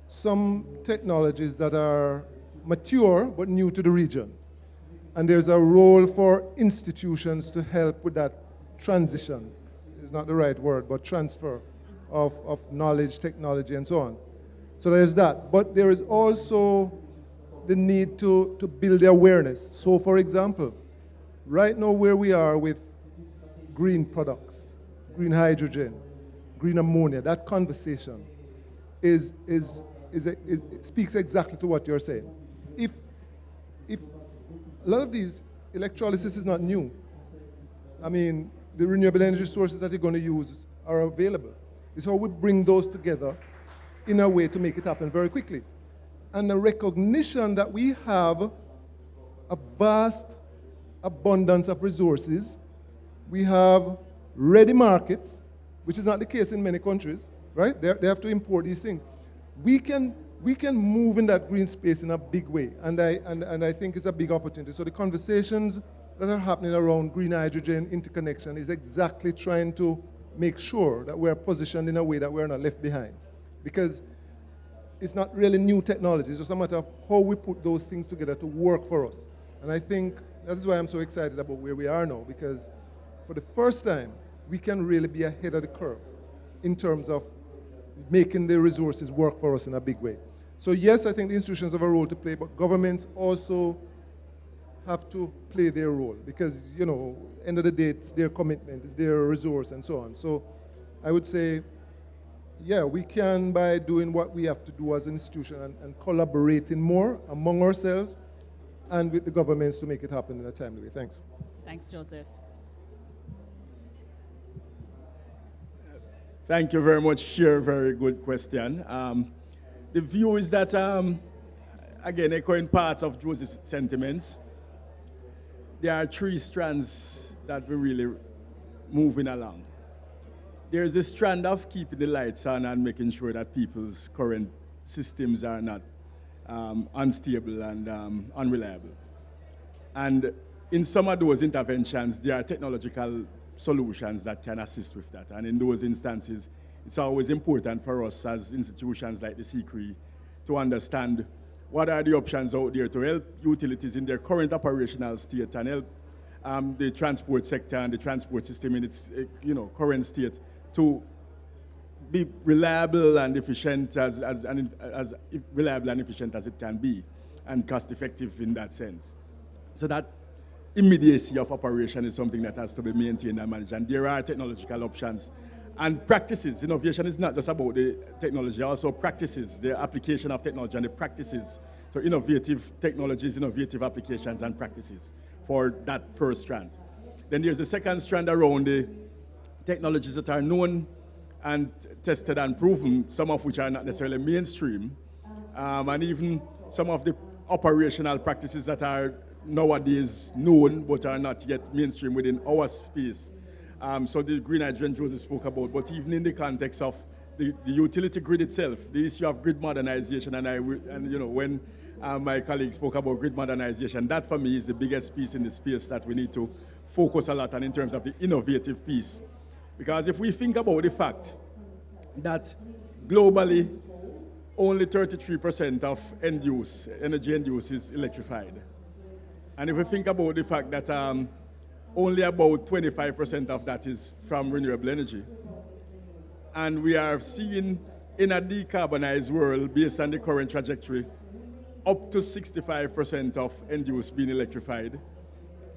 some technologies that are mature but new to the region. And there's a role for institutions to help with that transition. It's not the right word, but transfer of knowledge, technology, and so on. So there's that. But there is also the need to build the awareness. So for example, right now where we are with green products, green hydrogen, green ammonia, that conversation it speaks exactly to what you're saying. If a lot of these, electrolysis is not new. I mean, the renewable energy sources that you're going to use are available. It's how we bring those together in a way to make it happen very quickly. And the recognition that we have a vast abundance of resources, we have ready markets, which is not the case in many countries, right? They have to import these things. We can move in that green space in a big way, and I think it's a big opportunity. So the conversations that are happening around green hydrogen interconnection is exactly trying to make sure that we're positioned in a way that we're not left behind. Because it's not really new technology, it's just a matter of how we put those things together to work for us. And I think that's why I'm so excited about where we are now, because for the first time, we can really be ahead of the curve in terms of making the resources work for us in a big way. So yes, I think the institutions have a role to play, but governments also have to play their role, because, end of the day, it's their commitment, it's their resource, and so on. So I would say Yeah, we can by doing what we have to do as an institution and collaborating more among ourselves and with the governments to make it happen in a timely way. Thanks. Thanks, Joseph. Thank you very much, Chair. Very good question. The view is that, again, echoing parts of Joseph's sentiments, there are three strands that we're really moving along. There's a strand of keeping the lights on and making sure that people's current systems are not unstable and unreliable. And in some of those interventions, there are technological solutions that can assist with that. And in those instances, it's always important for us as institutions like the CCRE to understand what are the options out there to help utilities in their current operational state and help the transport sector and the transport system in its current state to be reliable and efficient as reliable and efficient as it can be, and cost effective in that sense. So that immediacy of operation is something that has to be maintained and managed. And there are technological options and practices. Innovation is not just about the technology, also practices, the application of technology and the practices. So innovative technologies, innovative applications and practices for that first strand. Then there's the second strand around the technologies that are known and tested and proven, some of which are not necessarily mainstream, and even some of the operational practices that are nowadays known but are not yet mainstream within our space. So the green hydrogen Joseph spoke about, but even in the context of the utility grid itself, the issue of grid modernization, when my colleague spoke about grid modernization, that for me is the biggest piece in the space that we need to focus a lot on in terms of the innovative piece. Because if we think about the fact that globally only 33% of energy end use is electrified, and if we think about the fact that only about 25% of that is from renewable energy, and we are seeing in a decarbonized world, based on the current trajectory, up to 65% of end use being electrified,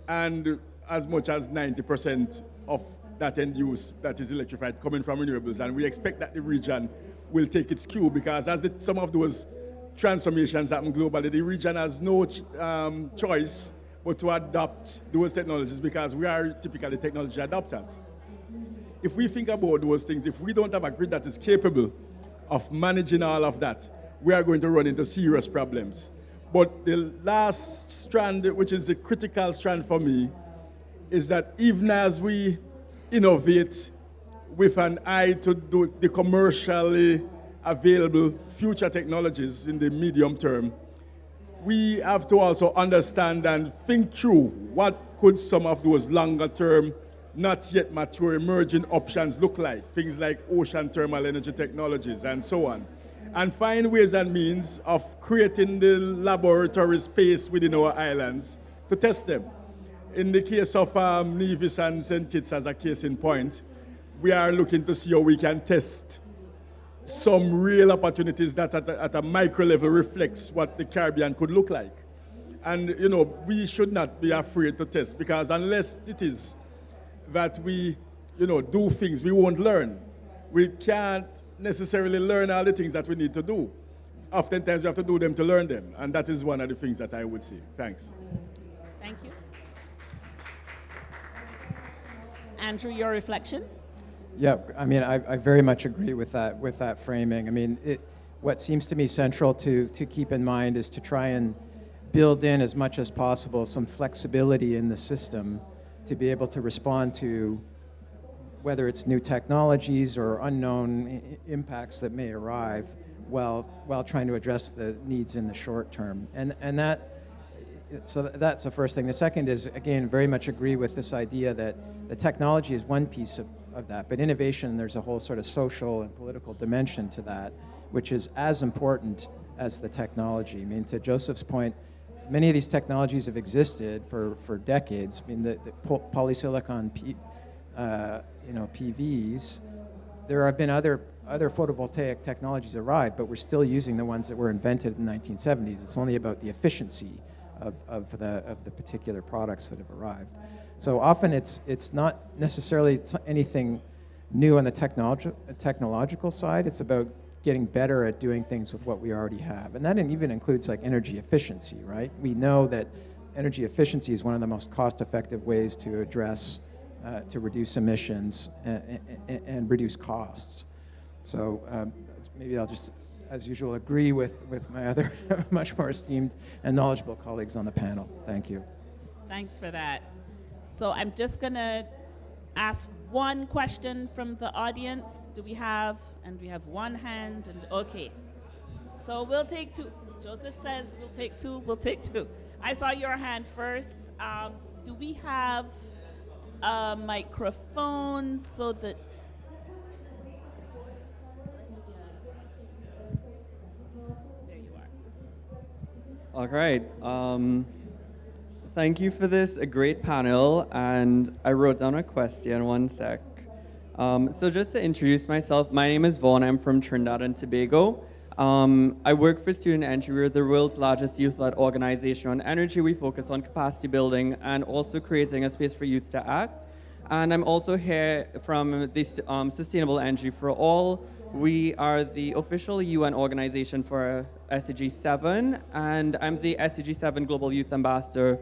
and as much as 90% of that end use that is electrified coming from renewables. And we expect that the region will take its cue, because as some of those transformations happen globally, the region has no choice but to adopt those technologies, because we are typically technology adopters. If we think about those things, if we don't have a grid that is capable of managing all of that, we are going to run into serious problems. But the last strand, which is the critical strand for me, is that even as we innovate with an eye to do the commercially available future technologies in the medium term, we have to also understand and think through what could some of those longer term, not yet mature emerging options look like, things like ocean thermal energy technologies and so on, and find ways and means of creating the laboratory space within our islands to test them. In the case of Nevis and St. Kitts as a case in point, we are looking to see how we can test some real opportunities that at a micro level reflects what the Caribbean could look like. And we should not be afraid to test, because unless it is that we do things, we won't learn. We can't necessarily learn all the things that we need to do. Oftentimes we have to do them to learn them, and that is one of the things that I would say. Thanks. Thank you. Andrew, your reflection? Yeah, I mean, I very much agree with that framing. I mean, what seems to me central to keep in mind is to try and build in as much as possible some flexibility in the system to be able to respond to whether it's new technologies or unknown impacts that may arrive while trying to address the needs in the short term. And that's the first thing. The second is, again, very much agree with this idea that the technology is one piece of that, but innovation, there's a whole sort of social and political dimension to that, which is as important as the technology. I mean, to Joseph's point, many of these technologies have existed for decades. I mean, the polysilicon PVs, there have been other photovoltaic technologies arrived, but we're still using the ones that were invented in the 1970s. It's only about the efficiency of the particular products that have arrived. So often it's not necessarily anything new on the technological side. It's about getting better at doing things with what we already have. And that even includes like energy efficiency, right? We know that energy efficiency is one of the most cost-effective ways to address, to reduce emissions and reduce costs. So maybe I'll just, as usual, agree with my other much more esteemed and knowledgeable colleagues on the panel. Thank you. Thanks for that. So I'm just going to ask one question from the audience. Do we have, and we have one hand, and okay. So we'll take two. Joseph says we'll take two, we'll take two. I saw your hand first. Do we have a microphone so that, there you are. All right. Thank you for this, a great panel, and I wrote down a question, one sec. So just to introduce myself, my name is Vaughn, I'm from Trinidad and Tobago. I work for Student Energy. We're the world's largest youth-led organization on energy. We focus on capacity building and also creating a space for youth to act. And I'm also here from the Sustainable Energy for All. We are the official UN organization for SDG 7, and I'm the SDG 7 Global Youth Ambassador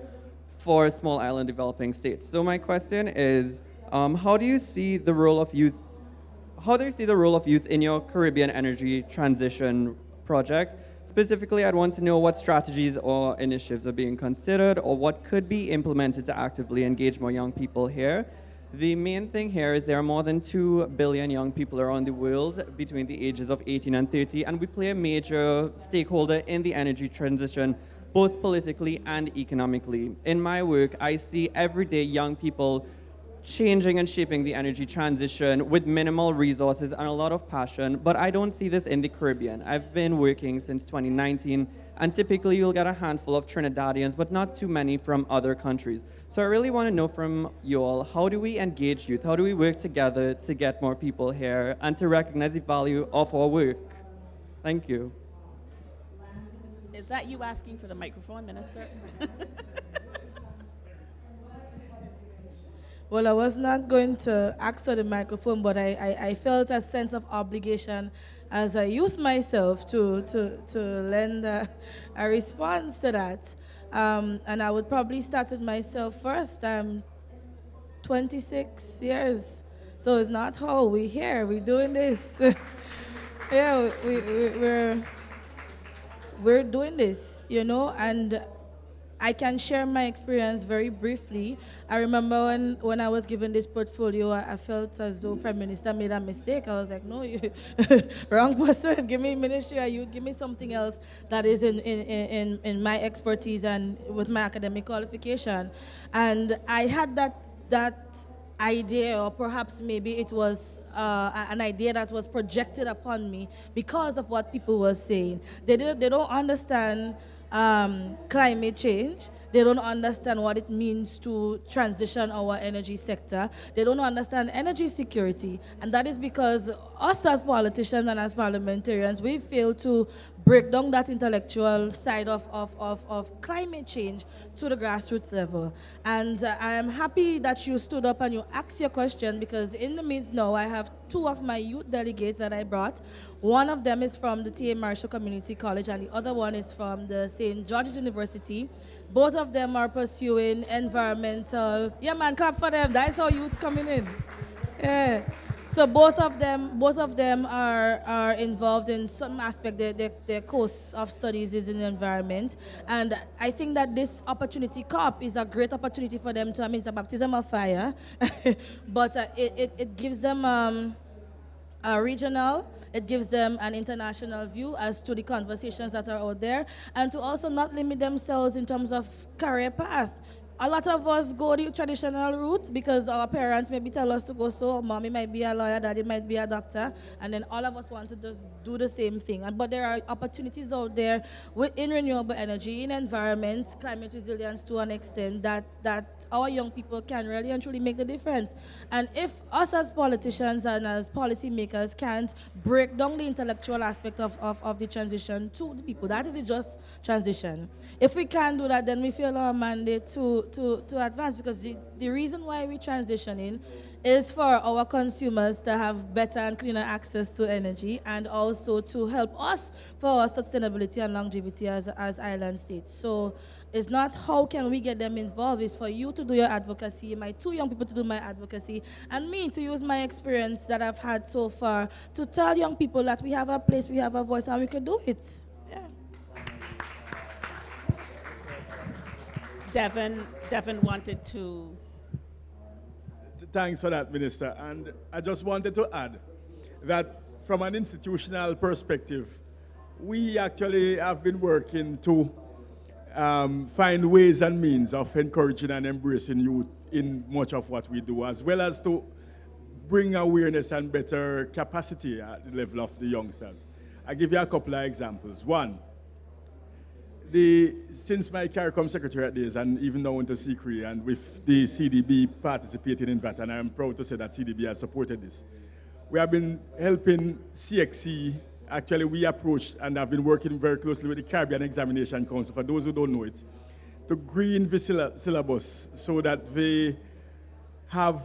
for small island developing states. So my question is, how do you see the role of youth? How do you see the role of youth in your Caribbean energy transition projects? Specifically, I'd want to know what strategies or initiatives are being considered, or what could be implemented to actively engage more young people here. The main thing here is there are more than 2 billion young people around the world between the ages of 18 and 30, and we play a major stakeholder in the energy transition, both politically and economically. In my work, I see everyday young people changing and shaping the energy transition with minimal resources and a lot of passion, but I don't see this in the Caribbean. I've been working since 2019, and typically you'll get a handful of Trinidadians, but not too many from other countries. So I really want to know from you all, how do we engage youth? How do we work together to get more people here and to recognize the value of our work? Thank you. Is that you asking for the microphone, Minister? Well, I was not going to ask for the microphone, but I felt a sense of obligation as a youth myself to lend a response to that. And I would probably start with myself first. I'm 26 years, so it's not how we're here, we're doing this. Yeah, we're doing this, you know, and I can share my experience very briefly. I remember when I was given this portfolio, I felt as though Prime Minister made a mistake. I was like, no, you wrong person. Give me ministry, or you give me something else that is in my expertise and with my academic qualification. And I had that idea, or perhaps maybe it was an idea that was projected upon me because of what people were saying. They don't understand climate change. They don't understand what it means to transition our energy sector. They don't understand energy security. And that is because us as politicians and as parliamentarians, we fail to break down that intellectual side of climate change to the grassroots level. And I am happy that you stood up and you asked your question, because in the midst now, I have 2 of my youth delegates that I brought. One of them is from the T.A. Marshall Community College, and the other one is from the St. George's University. Both of them are pursuing environmental, yeah man, clap for them, that's how youth's coming in. Yeah. So both of them are involved in some aspect. Their course of studies is in the environment, and I think that this opportunity COP is a great opportunity for them to. I mean, it's a baptism of fire, but it gives them a regional. It gives them an international view as to the conversations that are out there, and to also not limit themselves in terms of career path. A lot of us go the traditional route because our parents maybe tell us to go so. Mommy might be a lawyer, daddy might be a doctor, and then all of us want to just do the same thing. But there are opportunities out there in renewable energy, in environment, climate resilience to an extent that our young people can really and truly make the difference. And if us as politicians and as policymakers can't break down the intellectual aspect of the transition to the people, that is a just transition. If we can't do that, then we feel our mandate to advance, because the reason why we're transitioning is for our consumers to have better and cleaner access to energy, and also to help us for our sustainability and longevity as island states. So it's not how can we get them involved, it's for you to do your advocacy, my two young people to do my advocacy, and me to use my experience that I've had so far to tell young people that we have a place, we have a voice, and we can do it. Yeah. Devin wanted to. Thanks for that, Minister. And I just wanted to add that from an institutional perspective, we actually have been working to find ways and means of encouraging and embracing youth in much of what we do, as well as to bring awareness and better capacity at the level of the youngsters. I'll give you a couple of examples. One, since my CARICOM secretariat days, and even now into CCRE, and with the CDB participating in that, and I'm proud to say that CDB has supported this, we have been helping CXC. Actually, we approached and have been working very closely with the Caribbean Examination Council, for those who don't know it, to green the syllabus so that they have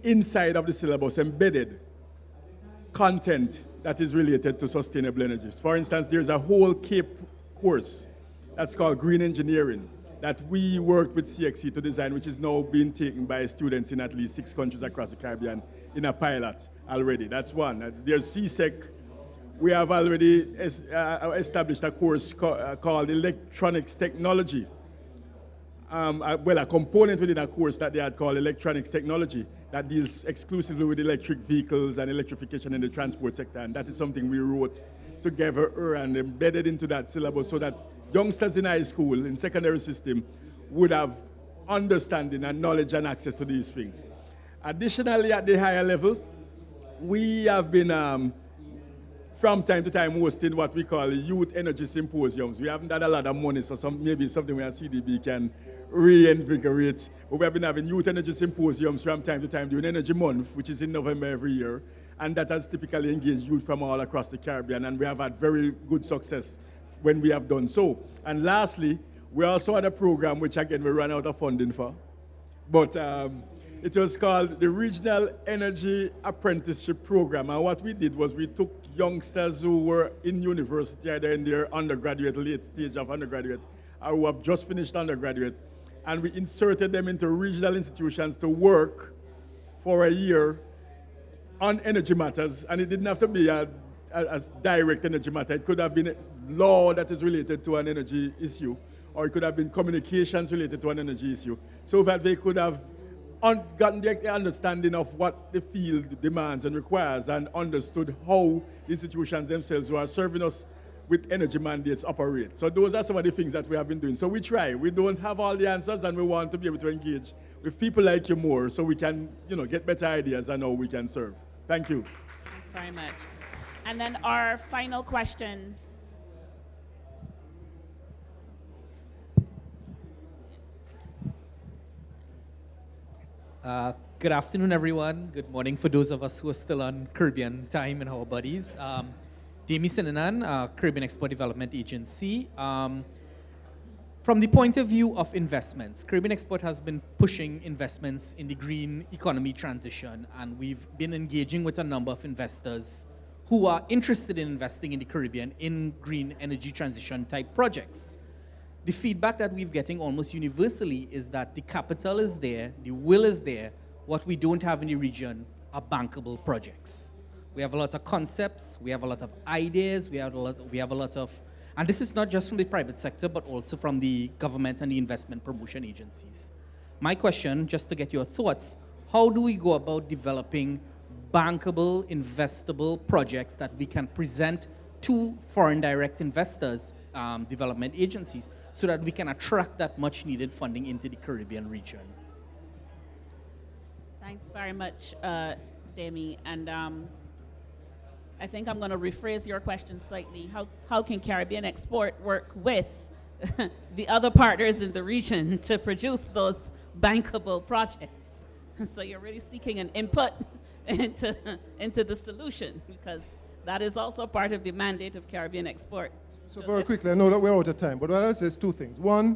inside of the syllabus embedded content that is related to sustainable energies. For instance, there's a whole CAPE course that's called Green Engineering that we worked with CXC to design, which is now being taken by students in at least 6 countries across the Caribbean in a pilot already. That's one. There's CSEC. We have already established a course called Electronics Technology. A component within a course that they had called Electronics Technology that deals exclusively with electric vehicles and electrification in the transport sector. And that is something we wrote together and embedded into that syllabus so that youngsters in high school, in secondary system, would have understanding and knowledge and access to these things. Additionally, at the higher level, we have been from time to time hosting what we call youth energy symposiums. We haven't had a lot of money, so maybe something where CDB can reinvigorate. But we have been having youth energy symposiums from time to time during Energy Month, which is in November every year. And that has typically engaged youth from all across the Caribbean, and we have had very good success when we have done so. And lastly, we also had a program which again we ran out of funding for, but it was called the Regional Energy Apprenticeship Program. And what we did was we took youngsters who were in university, either in their undergraduate, late stage of undergraduate, or who have just finished undergraduate, and we inserted them into regional institutions to work for a year on energy matters. And it didn't have to be a direct energy matter. It could have been law that is related to an energy issue, or it could have been communications related to an energy issue, so that they could have gotten the understanding of what the field demands and requires, and understood how the institutions themselves who are serving us with energy mandates operate. So those are some of the things that we have been doing. So we try. We don't have all the answers, and we want to be able to engage with people like you more so we can, get better ideas and how we can serve. Thank you. Thanks very much. And then our final question. Good afternoon, everyone. Good morning for those of us who are still on Caribbean time and our buddies. Demi Sinanan, Caribbean Export Development Agency. From the point of view of investments, Caribbean Export has been pushing investments in the green economy transition, and we've been engaging with a number of investors who are interested in investing in the Caribbean in green energy transition type projects. The feedback that we're getting almost universally is that the capital is there, the will is there. What we don't have in the region are bankable projects. We have a lot of concepts, we have a lot of ideas, we have a lot of, and this is not just from the private sector, but also from the government and the investment promotion agencies. My question, just to get your thoughts, how do we go about developing bankable, investable projects that we can present to foreign direct investors, development agencies, so that we can attract that much needed funding into the Caribbean region? Thanks very much, Demi. And I think I'm going to rephrase your question slightly. How can Caribbean Export work with the other partners in the region to produce those bankable projects? So you're really seeking an input into the solution, because that is also part of the mandate of Caribbean Export. So very quickly, I know that we're out of time, but what I say is two things. One,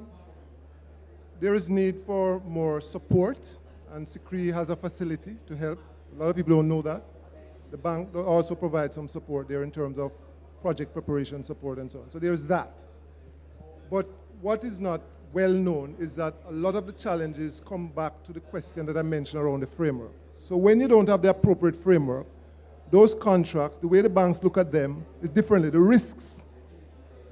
there is need for more support and SICRI has a facility to help. A lot of people don't know that. The bank also provides some support there in terms of project preparation support and so on. So there's that. But what is not well known is that a lot of the challenges come back to the question that I mentioned around the framework. So when you don't have the appropriate framework, those contracts, the way the banks look at them is differently, the risks.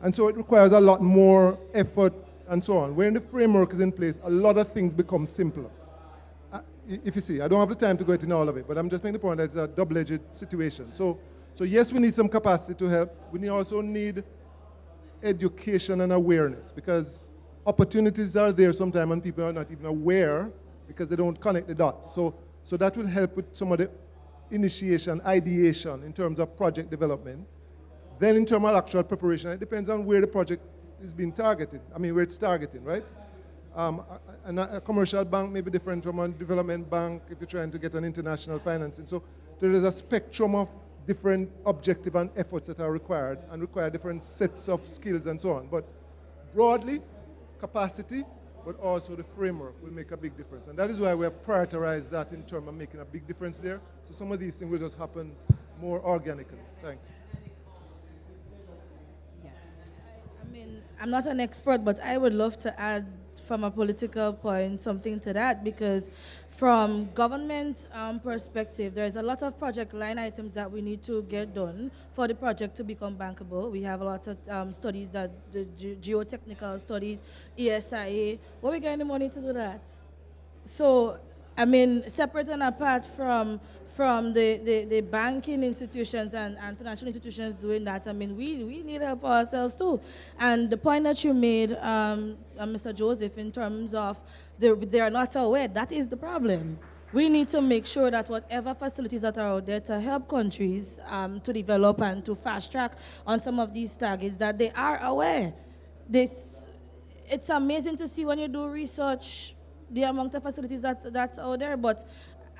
And so it requires a lot more effort and so on. When the framework is in place, a lot of things become simpler. If you see, I don't have the time to go into all of it, but I'm just making the point that it's a double-edged situation. So yes, we need some capacity to help. We also need education and awareness, because opportunities are there sometimes and people are not even aware because they don't connect the dots. So that will help with some of the initiation, ideation in terms of project development. Then in terms of actual preparation, it depends on where the project is being targeted. I mean, where it's targeting, right? A commercial bank may be different from a development bank if you're trying to get an international financing. So there is a spectrum of different objectives and efforts that are required and require different sets of skills and so on. But broadly, capacity, but also the framework will make a big difference. And that is why we have prioritized that in terms of making a big difference there. So some of these things will just happen more organically. Thanks. I mean, I'm not an expert, but I would love to add from a political point something to that, because from government perspective, there's a lot of project line items that we need to get done for the project to become bankable. We have a lot of studies, that the geotechnical studies, ESIA. Where we getting the money to do that? So, I mean, separate and apart from the banking institutions and financial institutions doing that, I mean, we need help ourselves too. And the point that you made, Mr. Joseph, in terms of they are not aware, that is the problem. We need to make sure that whatever facilities that are out there to help countries to develop and to fast track on some of these targets, that they are aware. It's amazing to see when you do research, the amount of facilities that's out there, but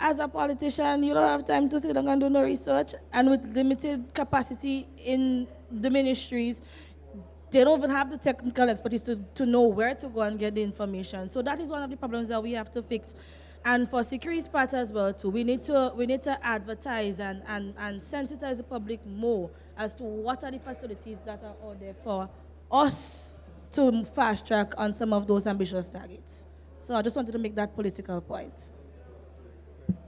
as a politician, you don't have time to sit down and do no research, and with limited capacity in the ministries, they don't even have the technical expertise to know where to go and get the information. So that is one of the problems that we have to fix. And for security's part as well too, we need to advertise and sensitize the public more as to what are the facilities that are out there for us to fast track on some of those ambitious targets. So I just wanted to make that political point.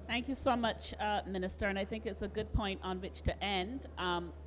Thank you so much, Minister, and I think it's a good point on which to end,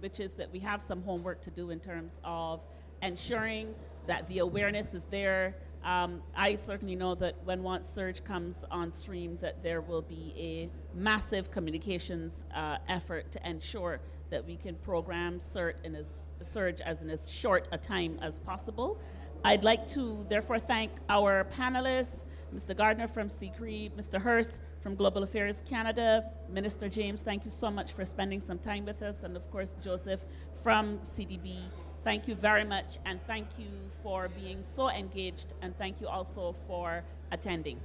which is that we have some homework to do in terms of ensuring that the awareness is there. I certainly know that when once Surge comes on stream, that there will be a massive communications effort to ensure that we can program Surge in as short a time as possible. I'd like to therefore thank our panelists, Mr. Gardner from SICRI, Mr. Hurst from Global Affairs Canada, Minister James, thank you so much for spending some time with us, and of course Joseph from CDB. Thank you very much, and thank you for being so engaged, and thank you also for attending.